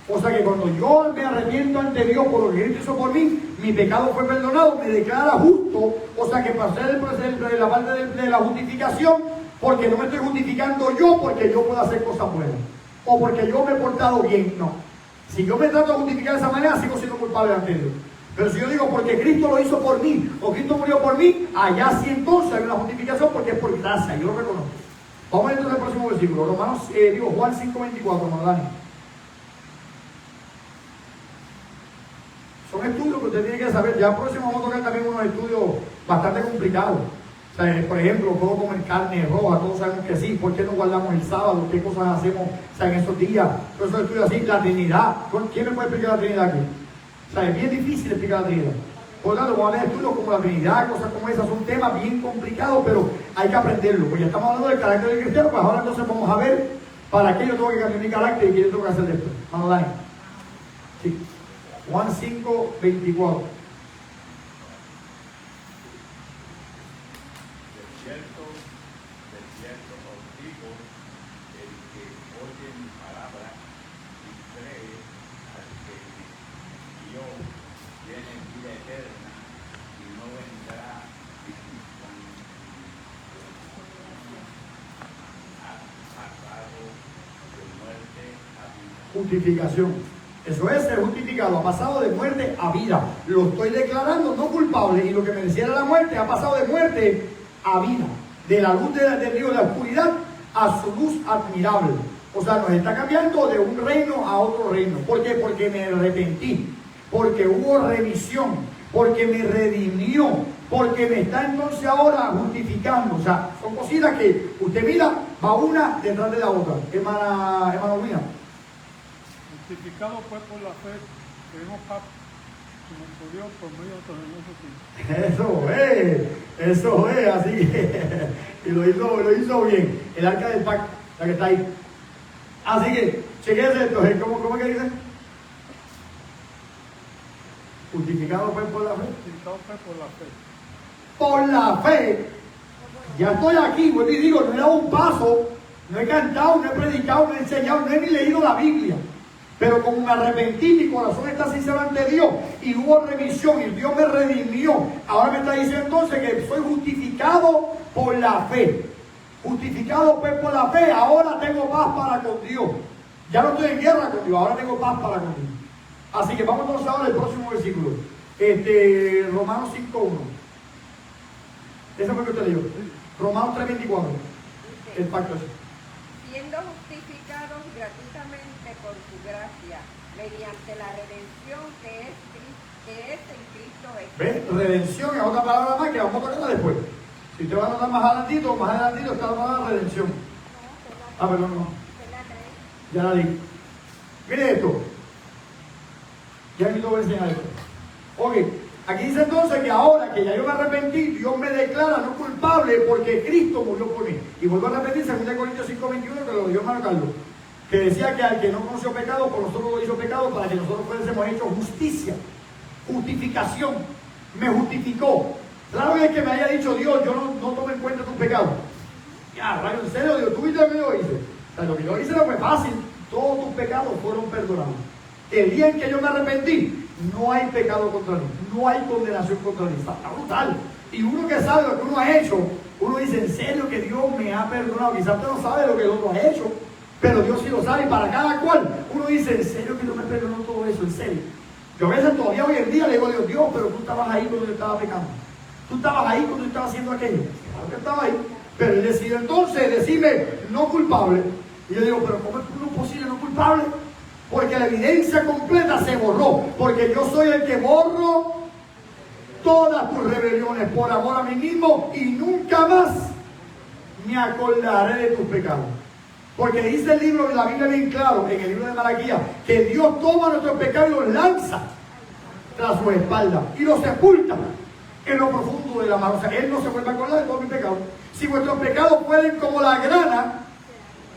O sea que cuando yo me arrepiento ante Dios por lo que Cristo hizo por mí, mi pecado fue perdonado, me declara justo. O sea que pasé de la parte de la justificación, porque no me estoy justificando yo porque yo puedo hacer cosas buenas, o porque yo me he portado bien, no. Si yo me trato de justificar de esa manera, sigo siendo culpable ante Dios. Pero si yo digo porque Cristo lo hizo por mí, o Cristo murió por mí, allá sí entonces hay una justificación, porque es por gracia, yo lo reconozco. Vamos entonces al próximo versículo, Juan 5:24, hermano Dani. Son estudios que usted tiene que saber. Ya próximo vamos a tocar también unos estudios bastante complicados. O sea, por ejemplo, ¿puedo comer carne roja? Todos sabemos que sí. ¿Por qué no guardamos el sábado? ¿Qué cosas hacemos en esos días? Todos esos estudios así. La Trinidad. ¿Quién me puede explicar la Trinidad aquí? O sea, es bien difícil explicar la Trinidad. Por lo tanto, vamos a ver estudios como la Trinidad, cosas como esas. Son temas bien complicados, pero hay que aprenderlo. Pues ya estamos hablando del carácter del cristiano, pues ahora entonces vamos a ver ¿Para qué yo tengo que cambiar mi carácter y qué yo tengo que hacer después? Mano, Dani. Sí. Juan 5, 24. De cierto os digo, el que oye mi palabra y cree al que me envió, tiene vida eterna y no vendrá pasado de muerte a vida. Justificación. Eso es ser justificado. Ha pasado de muerte a vida. Lo estoy declarando no culpable. Y lo que merecía era la muerte, ha pasado de muerte a vida. De la luz de Dios, de la oscuridad, a su luz admirable. O sea, nos está cambiando de un reino a otro reino. ¿Por qué? Porque me arrepentí. Porque hubo remisión. Porque me redimió. Porque me está entonces ahora justificando. O sea, son cositas que usted mira, va una detrás de la otra. Hermana Luina. Justificado pues por la fe, tenemos paz con Dios por medio de nuestro Señor Jesucristo. Eso es, así que, y lo hizo bien. El arca del pacto, la que está ahí. Así que, chequense esto, ¿cómo es que dice? Justificado pues por la fe. Justificado pues por la fe. Por la fe, ya estoy aquí, vuelvo y digo, no he dado un paso, no he cantado, no he predicado, no he enseñado, no he ni leído la Biblia. Pero como me arrepentí, mi corazón está sincero ante Dios y hubo remisión y Dios me redimió. Ahora me está diciendo entonces que soy justificado por la fe. Justificado pues por la fe, ahora tengo paz para con Dios. Ya no estoy en guerra con Dios, ahora tengo paz para con Dios. Así que vamos entonces ahora al próximo versículo. Romanos 5.1. Ese fue el que usted leyó. Romanos 3.24. El pacto es. Siendo justificados gratuitamente por su gracia, mediante la redención que es en Cristo Jesús. ¿Ves? Redención es otra palabra más que vamos a tocarla después. Si usted va a notar más adelantito está la palabra redención. Perdón, no. Ya la di. Mire esto. Ya me voy a enseñar esto. Ok. Aquí dice entonces que ahora que ya yo me arrepentí, Dios me declara no culpable porque Cristo murió por mí. Y vuelvo a repetir 2 Corintios 5:21 que lo dio hermano Carlos, que decía que al que no conoció pecado, por nosotros lo hizo pecado para que nosotros fuésemos hechos justicia, justificación. Me justificó. Claro que es que me haya dicho Dios, yo no tomo en cuenta tus pecados. Ya, rayo, en serio, Dios, tú y yo me lo hice. O sea, lo que yo hice no fue fácil. Todos tus pecados fueron perdonados. El día en que yo me arrepentí, no hay pecado contra mí, no hay condenación contra mí. Está brutal. Y uno que sabe lo que uno ha hecho, uno dice, en serio que Dios me ha perdonado. Quizás usted no sabe lo que el otro ha hecho, pero Dios sí lo sabe. Y para cada cual, uno dice, en serio que Dios me perdonó todo eso, en serio. Yo a veces todavía hoy en día le digo a Dios, pero tú estabas ahí cuando yo estaba pecando. Tú estabas ahí cuando yo estaba haciendo aquello. Claro que estaba ahí. Pero Él decidió entonces decirme no culpable. Y yo digo, pero ¿cómo es posible no culpable? Porque la evidencia completa se borró. Porque yo soy el que borro todas tus rebeliones por amor a mí mismo y nunca más me acordaré de tus pecados. Porque dice el libro de la Biblia bien claro, en el libro de Malaquías, que Dios toma nuestros pecados y los lanza tras su espalda y los sepulta en lo profundo de la mar. O sea, Él no se vuelve a acordar de todos mis pecados. Si vuestros pecados fueren como la grana,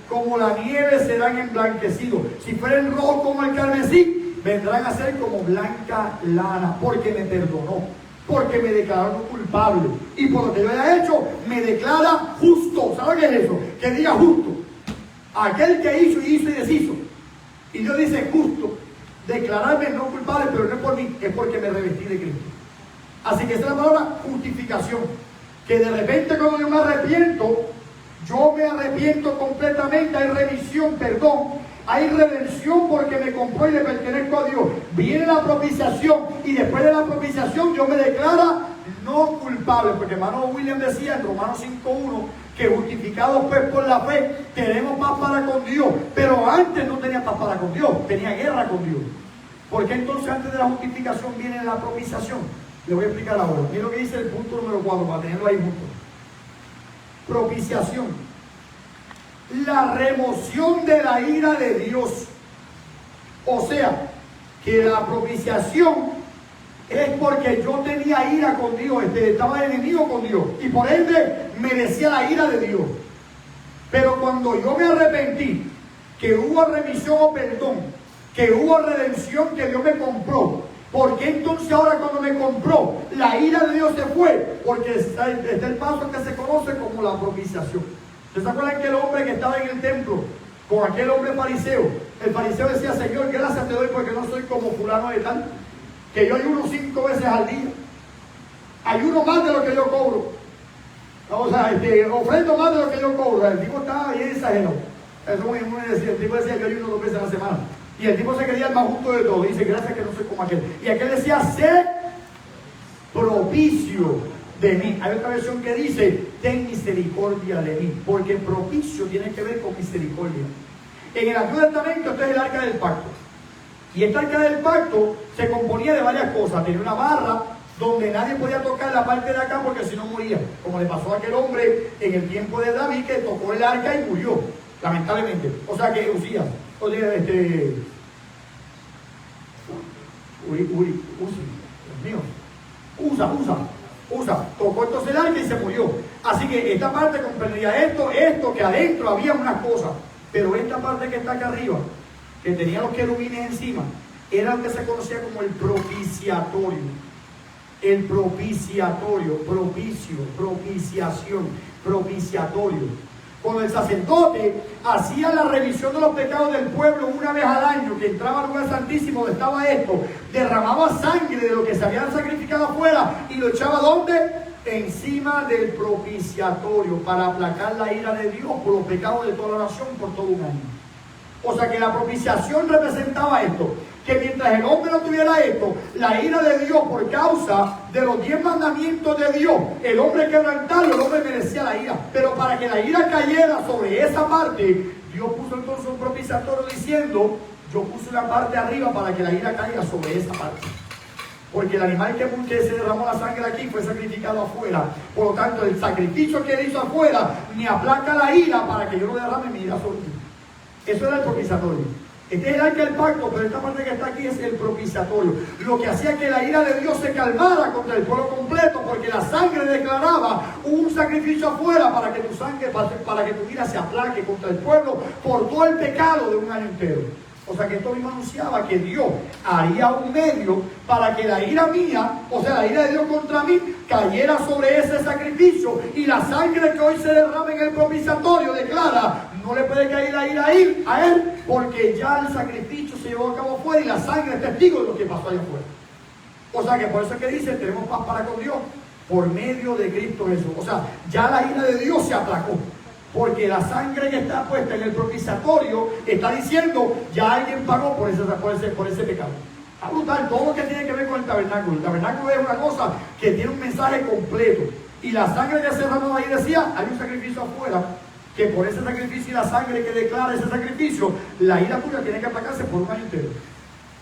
como la nieve serán emblanquecidos. Si fueren rojos como el carmesí, vendrán a ser como blanca lana, porque me perdonó, porque me declaró culpable. Y por lo que yo haya hecho, me declara justo. ¿Sabe qué es eso? Que diga justo. Aquel que hizo y deshizo. Y Dios dice justo. Declararme no culpable, pero no es por mí, es porque me revestí de Cristo. Así que esa es la palabra justificación. Que de repente cuando yo me arrepiento, yo me arrepiento completamente, hay remisión, perdón, hay redención porque me compró y le pertenezco a Dios. Viene la propiciación y después de la propiciación Dios me declara no culpable, porque hermano William decía en Romanos 5.1 que justificados pues por la fe tenemos paz para con Dios, pero antes no tenía paz para con Dios, tenía guerra con Dios. ¿Por qué entonces antes de la justificación viene la propiciación? Le voy a explicar ahora. Mira lo que dice el punto número 4 para tenerlo ahí junto. Propiciación, la remoción de la ira de Dios. O sea, que la propiciación es porque yo tenía ira con Dios, estaba enemigo con Dios y por ende merecía la ira de Dios. Pero cuando yo me arrepentí que hubo remisión o perdón, que hubo redención, que Dios me compró. ¿Por qué entonces ahora cuando me compró, la ira de Dios se fue? Porque está el paso que se conoce como la propiciación. ¿Se acuerdan que el hombre que estaba en el templo con aquel hombre fariseo? El fariseo decía: Señor, gracias te doy porque no soy como fulano de tal, que yo ayuno 5 veces al día, ayuno más de lo que yo cobro, o sea, ofrendo más de lo que yo cobro. El tipo estaba bien exagerado. Eso mismo decía, el tipo decía: yo ayuno 2 veces a la semana. Y el tipo se creía el más justo de todos. Dice: gracias que no soy como aquel. Y aquel decía: sé propicio de mí. Hay otra versión que dice: ten misericordia de mí, porque propicio tiene que ver con misericordia. En el Antiguo Testamento este es el arca del pacto, y esta arca del pacto se componía de varias cosas. Tenía una barra donde nadie podía tocar la parte de acá porque si no moría, como le pasó a aquel hombre en el tiempo de David, que tocó el arca y murió, lamentablemente. O sea que Usías, Usa, tocó entonces el arca y se murió. Así que esta parte comprendía esto, que adentro había unas cosas, pero esta parte que está acá arriba, que tenía los querubines encima, era lo que se conocía como el propiciatorio. El propiciatorio, propicio, propiciación, propiciatorio. Cuando el sacerdote hacía la revisión de los pecados del pueblo una vez al año, que entraba al lugar santísimo donde estaba esto, derramaba sangre de lo que se habían sacrificado afuera y lo echaba ¿dónde? Encima del propiciatorio, para aplacar la ira de Dios por los pecados de toda la nación por todo un año. O sea que la propiciación representaba esto, que mientras el hombre no tuviera esto, la ira de Dios por causa de los 10 mandamientos de Dios, el hombre quebrantarlo, el hombre merecía la ira. Pero para que la ira cayera sobre esa parte, Dios puso entonces un propiciatorio diciendo: yo puse una parte arriba para que la ira caiga sobre esa parte. Porque el animal que se derramó la sangre aquí fue sacrificado afuera. Por lo tanto, el sacrificio que él hizo afuera me aplaca la ira para que yo no derrame mi ira sobre ti. Eso era el propiciatorio. Este es el arca del pacto, pero esta parte que está aquí es el propiciatorio. Lo que hacía que la ira de Dios se calmara contra el pueblo completo, porque la sangre declaraba un sacrificio afuera para que tu sangre, para que tu ira se aplaque contra el pueblo por todo el pecado de un año entero. O sea que esto mismo anunciaba que Dios haría un medio para que la ira mía, o sea la ira de Dios contra mí, cayera sobre ese sacrificio, y la sangre que hoy se derrama en el propiciatorio declara: no le puede caer la ira a él, porque ya el sacrificio se llevó a cabo afuera y la sangre es testigo de lo que pasó allá afuera. O sea que por eso es que dice: tenemos paz para con Dios por medio de Cristo Jesús. O sea, ya la ira de Dios se aplacó, porque la sangre que está puesta en el propiciatorio está diciendo: ya alguien pagó por ese pecado. Está brutal todo lo que tiene que ver con el tabernáculo. El tabernáculo es una cosa que tiene un mensaje completo, y la sangre que se derramó ahí decía: hay un sacrificio afuera, que por ese sacrificio y la sangre que declara ese sacrificio, la ira tuya tiene que aplacarse por un año entero,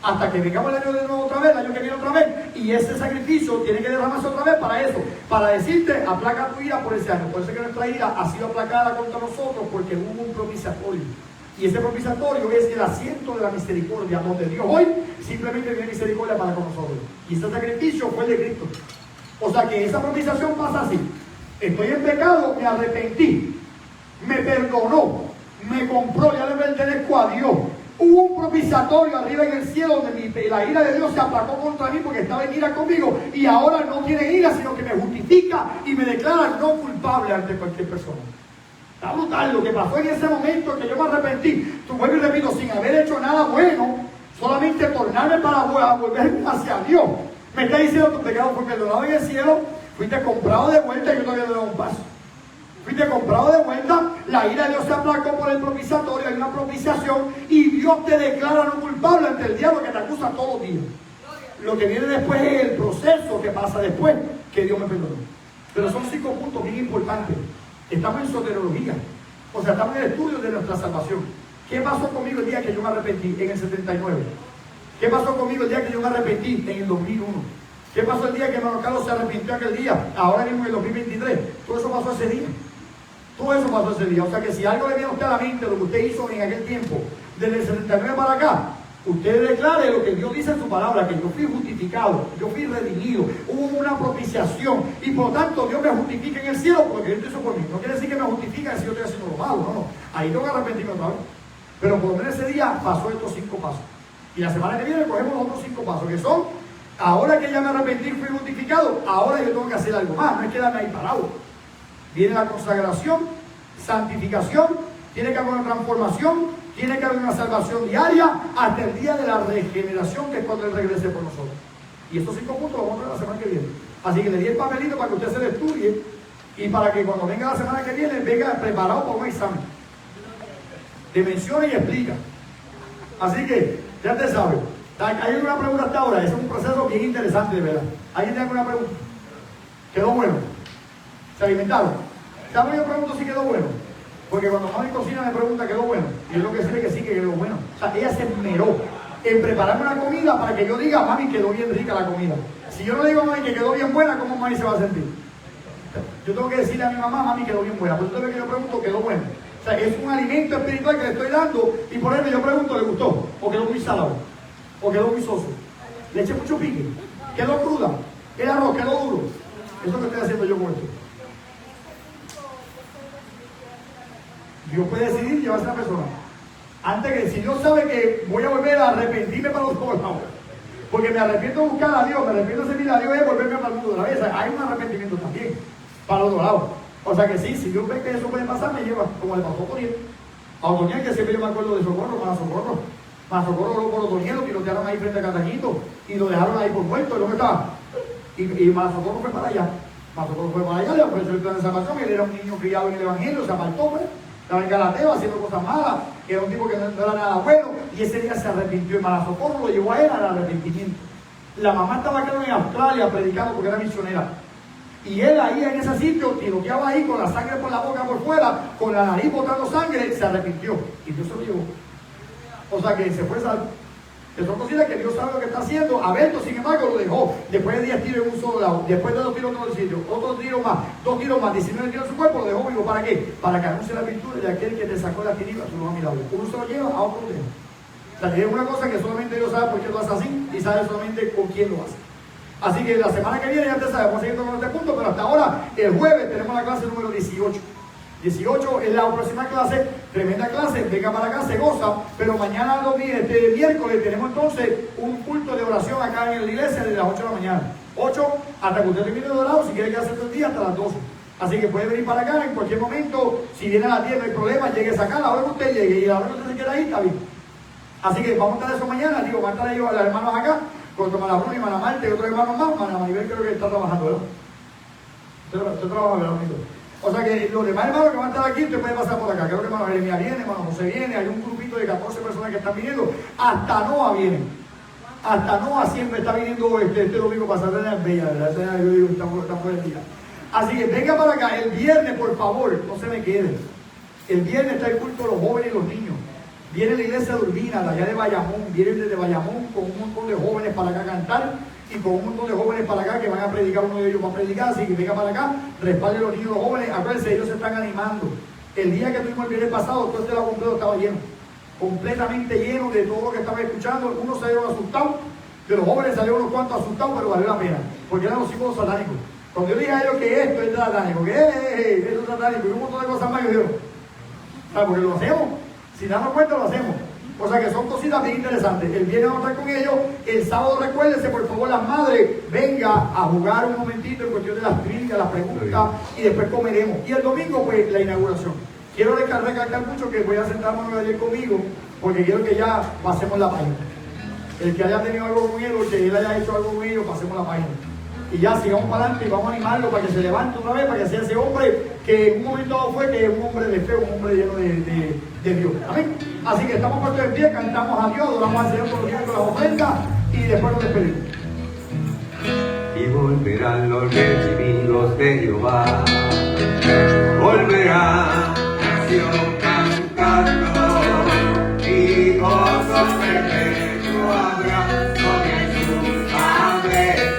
hasta que vengamos el año de nuevo otra vez, el año que viene otra vez, y ese sacrificio tiene que derramarse otra vez para eso, para decirte: aplaca tu ira por ese año. Por eso es que nuestra ira ha sido aplacada contra nosotros, porque hubo un propiciatorio, y ese propiciatorio es el asiento de la misericordia, donde Dios hoy simplemente tiene misericordia para con nosotros, y ese sacrificio fue el de Cristo. O sea que esa propiciación pasa así: estoy en pecado, me arrepentí, me perdonó, me compró, ya le pertenezco a Dios. Hubo un propiciatorio arriba en el cielo donde la ira de Dios se aplacó contra mí porque estaba en ira conmigo, y ahora no tiene ira, sino que me justifica y me declara no culpable ante cualquier persona. Está brutal lo que pasó en ese momento que yo me arrepentí. Tú vuelvo y repito, sin haber hecho nada bueno, solamente tornarme para volverme hacia Dios. Me está diciendo: tu pecado fue perdonado en el cielo, fuiste comprado de vuelta y yo todavía no le doy un paso. Fuiste comprado de vuelta, la ira de Dios se aplacó por el propiciatorio, hay una propiciación, y Dios te declara no culpable ante el diablo que te acusa todos los días. Lo que viene después es el proceso que pasa después que Dios me perdonó. Pero son 5 puntos bien importantes. Estamos en soteriología, o sea, estamos en el estudio de nuestra salvación. ¿Qué pasó conmigo el día que yo me arrepentí en el 79? ¿Qué pasó conmigo el día que yo me arrepentí en el 2001? ¿Qué pasó el día que hermano Carlos se arrepintió aquel día? Ahora mismo en el 2023. Todo eso pasó ese día. Todo eso pasó ese día. O sea que si algo le viene a usted a la mente, lo que usted hizo en aquel tiempo, desde el 79 para acá, usted declare lo que Dios dice en su palabra: que yo fui justificado, yo fui redimido, hubo una propiciación, y por lo tanto Dios me justifica en el cielo porque Dios hizo por mí. No quiere decir que me justifica si yo estoy haciendo lo malo, no. Ahí tengo que arrepentirme otra vez. Pero por lo menos ese día pasó estos 5 pasos. Y la semana que viene cogemos los otros 5 pasos, que son, ahora que ya me arrepentí y fui justificado, ahora yo tengo que hacer algo más, no es quedarme ahí parado. Viene la consagración, santificación, tiene que haber una transformación, tiene que haber una salvación diaria, hasta el día de la regeneración, que es cuando Él regrese por nosotros. Y estos 5 puntos los vamos a ver la semana que viene. Así que le di el papelito para que usted se lo estudie y para que cuando venga la semana que viene, venga preparado para un examen. Te menciona y explica. Así que, ya te sabe. ¿Hay alguna pregunta hasta ahora? Ese es un proceso bien interesante, de verdad. ¿Alguien tiene alguna pregunta? ¿Quedó bueno? ¿Se alimentaron? ¿Saben? Yo pregunto si quedó bueno. Porque cuando mami cocina me pregunta, ¿quedó bueno? Y yo lo que sé es que sí que quedó bueno. O sea, ella se esmeró en prepararme una comida para que yo diga, mami, quedó bien rica la comida. Si yo no le digo a mami que quedó bien buena, ¿cómo mami se va a sentir? Yo tengo que decirle a mi mamá, mami, quedó bien buena. Por eso es que yo pregunto, ¿quedó bueno? O sea, es un alimento espiritual que le estoy dando y por eso yo pregunto, ¿le gustó? ¿O quedó muy salado? ¿O quedó muy soso? ¿Le eché mucho pique? ¿Quedó cruda? ¿El arroz quedó duro? Eso es lo que estoy haciendo yo con esto. Dios puede decidir llevarse a la persona. Antes que, si Dios sabe que voy a volver a arrepentirme para los dos lados, porque me arrepiento de buscar a Dios, me arrepiento de servir a Dios y volverme para el mundo de la vida. Hay un arrepentimiento también para los dos lados. O sea que sí, si Dios ve que eso puede pasar, me lleva, como le pasó a Otoniel. A Otoniel, que siempre yo me acuerdo de Socorro, para Socorro. Para Socorro por Otoniel, lo tirotearon ahí frente a Catañito y lo dejaron ahí por muerto, ¿dónde estaba? Y Socorro fue para allá. Socorro fue para allá, le ofreció el plan de salvación, él era un niño criado en el Evangelio, se apartó, pues. Estaba en Galateo haciendo cosas malas, que era un tipo que no era nada bueno, y ese día se arrepintió y Socorro lo llevó a él al arrepentimiento. La mamá estaba quedando en Australia predicando porque era misionera. Y él ahí en ese sitio tiroteaba ahí con la sangre por la boca por fuera, con la nariz botando sangre, se arrepintió. Y Dios se lo llevó. O sea que se fue salvo. Que son cositas que Dios sabe lo que está haciendo. Abelto, sin embargo, lo dejó. Después de 10 tiros en un solo lado. Después de 2 tiros en otro sitio. Otro tiro más. 2 tiros más. 19 tiros en su cuerpo. Lo dejó vivo. ¿Para qué? Para que anuncie la virtud de aquel que te sacó la tiniebla. Tú lo vas a mirar. Uno se lo lleva, a otro lo deja. O sea que es una cosa que solamente Dios sabe por qué lo hace así. Y sabe solamente con quién lo hace. Así que la semana que viene ya te sabes, vamos a seguir con este punto, pero hasta ahora, el jueves, tenemos la clase número 18. 18 es la próxima clase, tremenda clase, venga para acá, se goza, pero mañana, miércoles, tenemos entonces un culto de oración acá en la iglesia desde las 8 de la mañana. 8 hasta que usted termine de orar, si quiere quedarse todo el día, hasta las 12. Así que puede venir para acá en cualquier momento, si viene a las 10 no hay problema, llegue acá, a la hora que usted llegue, y a la hora que usted se quiera ir, está bien. Así que vamos a estar eso mañana, digo, van a estar ellos, las hermanos acá, con Tomás Labrón y Mana Marte y otros hermanos más. Mana Maribel creo que está trabajando, ¿verdad? Usted trabaja, ¿verdad? O sea que los demás hermanos que van a estar aquí, usted puede pasar por acá. Creo que hermano Jeremia viene, hermano José viene, hay un grupito de 14 personas que están viniendo. Hasta Noah viene. Hasta Noah siempre está viniendo este domingo para salir en Bella, ¿verdad? Yo digo, estamos por el día. Así que venga para acá. El viernes, por favor, no se me quede. El viernes está el culto de los jóvenes y los niños. Viene la iglesia de Urbina, de allá de Bayamón, vienen desde Bayamón con un montón de jóvenes para acá a cantar y con un montón de jóvenes para acá que van a predicar, uno de ellos va a predicar, así que venga para acá, respalde a los niños, los jóvenes, acuérdense, ellos se están animando. El día que tuvimos el viernes pasado, todo este lado completo estaba lleno, completamente lleno de todo lo que estaba escuchando. Algunos salieron asustados, de los jóvenes salieron unos cuantos asustados, pero valió la pena, porque eran los hijos satánicos. Cuando yo dije a ellos que esto es satánico, que esto es satánico, y un montón de cosas más, yo digo, porque lo hacemos. Si damos cuenta, lo hacemos. O sea que son cositas bien interesantes. El viernes vamos a estar con ellos. El sábado, recuérdense, por favor, las madres, venga a jugar un momentito en cuestión de las trivias, las preguntas, y después comeremos. Y el domingo, pues, la inauguración. Quiero recalcar mucho que voy a sentarme ayer conmigo, porque quiero que ya pasemos la página. El que haya tenido algo con él, o que él haya hecho algo con ellos, pasemos la página. Y ya sigamos para adelante y vamos a animarlo para que se levante otra vez, para que sea ese hombre que en un momento dado fue que es un hombre de fe, un hombre lleno de Dios. ¿Amén? Así que estamos puestos en pie, cantamos a Dios, adoramos al Señor todos los días con las ofrendas y después nos despedimos. Y volverán los redimidos de Jehová, volverán nación cantando y gozo perpetuo habrá sobre sus cabezas.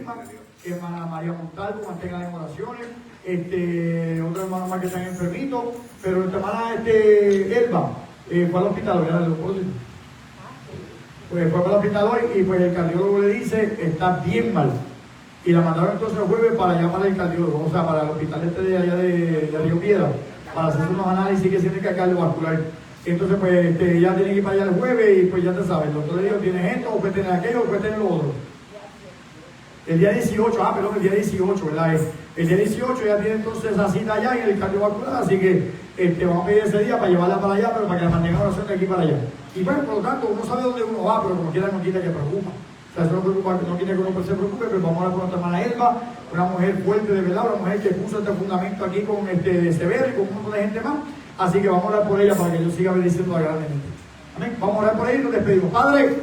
Wilma, hermana María Montalvo, mantengan en oraciones, otro hermano más que están enfermitos, pero nuestra hermana Elba fue al hospital hoy, ¿verdad? Pues fue al hospital hoy y pues el cardiólogo le dice, está bien mal. Y la mandaron entonces el jueves para llamar al cardiólogo, o sea, para el hospital de allá de Río Piedra, para hacer unos análisis que tiene que cardiovascular. Entonces, pues ya tiene que ir para allá el jueves y pues ya te sabes, el doctor le dijo, tienes esto, o puedes tener aquello, o puedes tener lo otro. El día 18, el día 18, ¿verdad? El día 18 ya tiene entonces esa cita allá en el cardiovascular, así que vamos a pedir ese día para llevarla para allá, pero para que la mantengan oración de aquí para allá. Y bueno, por lo tanto, uno sabe dónde uno va, pero como quiera no quita que preocupa. O sea, eso no quita que uno se preocupe, pero vamos a hablar con nuestra hermana Elba, una mujer fuerte de verdad, una mujer que puso este fundamento aquí con Severo y con un montón de gente más. Así que vamos a orar por ella para que Dios siga bendiciendo grandemente. Amén. Vamos a orar por ella y nos despedimos. Padre,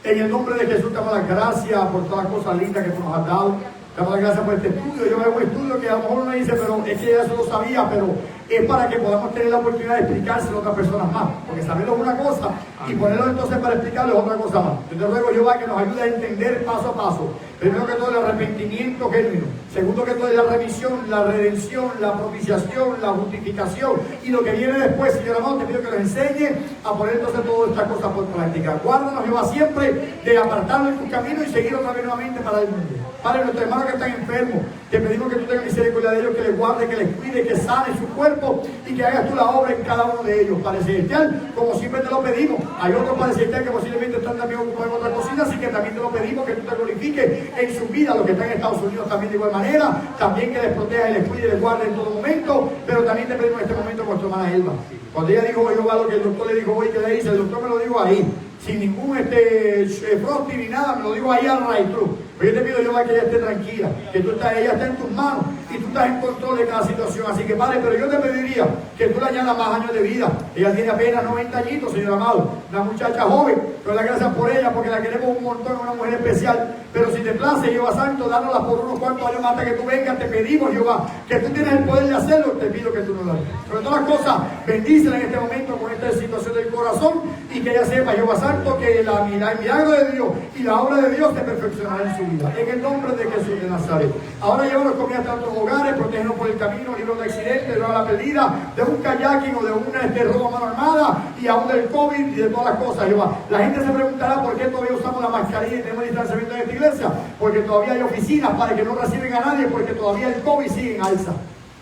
en el nombre de Jesús te damos las gracias por todas las cosas lindas que tú nos has dado. Te damos las gracias por este estudio. Yo veo un estudio que a lo mejor uno dice, pero es que ya eso lo sabía, pero es para que podamos tener la oportunidad de explicárselo a otras personas más. Porque saberlo es una cosa y ponerlo entonces para explicarlo es otra cosa más. Yo te ruego, Jehová, que nos ayude a entender paso a paso. Primero que todo el arrepentimiento genuino. Segundo que todo es la remisión, la redención, la propiciación, la justificación. Y lo que viene después, Señor amado, te pido que nos enseñe a poner entonces todas estas cosas por práctica. Guárdanos, Jehová, siempre de apartarnos en tu camino y seguir otra vez nuevamente para el mundo. Padre, nuestros hermanos que están enfermos, te pedimos que tú tengas misericordia de ellos, que les guarde, que les cuide, que sane su cuerpo y que hagas tú la obra en cada uno de ellos. Padre Celestial, como siempre te lo pedimos. Hay otros Padre Celestial que posiblemente están también ocupados en otra cocina, así que también te lo pedimos que tú te glorifiques en su vida, los que están en Estados Unidos también de igual manera, también que les proteja y les cuide y les guarde en todo momento, pero también te pedimos en este momento con nuestra hermana Elba. Cuando ella dijo, Jehová, lo que el doctor le dijo hoy, que le dice, el doctor me lo dijo ahí, sin ningún frosting ni nada, me lo digo ahí al right through. Pero yo te pido, Jehová, que ella esté tranquila, que ella está en tus manos y tú estás en control de cada situación. Así que, Padre, pero yo te pediría que tú le añadas más años de vida. Ella tiene apenas 90 añitos, Señor amado, una muchacha joven, pero la gracias por ella, porque la queremos un montón, una mujer especial. Pero si te place, Jehová Santo, dándola por unos cuantos años más hasta que tú vengas, te pedimos, Jehová, que tú tienes el poder de hacerlo, te pido que tú nos lo hagas. Sobre todas las cosas, bendícela en este momento con esta situación del corazón y que ella sepa, Jehová Santo, que el milagro de Dios y la obra de Dios te perfeccionará en su vida. En el nombre de Jesús de Nazaret. Ahora llévanos comida a otros hogares, protégenos por el camino, libros de accidentes, de la pérdida, de un kayaking o de un robo a mano armada y aún del COVID y de todas las cosas, Jehová. La gente se preguntará por qué todavía usamos la mascarilla y tenemos distanciamiento en esta iglesia. Porque todavía hay oficinas para que no reciben a nadie, porque todavía el COVID sigue en alza.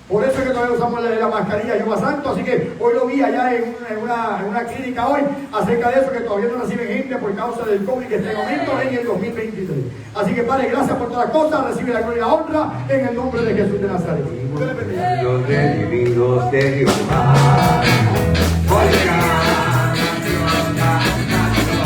Por eso es que todavía usamos la mascarilla Jehová Santo. Así que hoy lo vi allá en una clínica hoy acerca de eso, que todavía no reciben gente por causa del COVID que está en aumento en el 2023. Así que Padre, gracias por todas las cosas, recibe la gloria y la honra en el nombre de Jesús de Nazaret. Los redimidos de Jehová.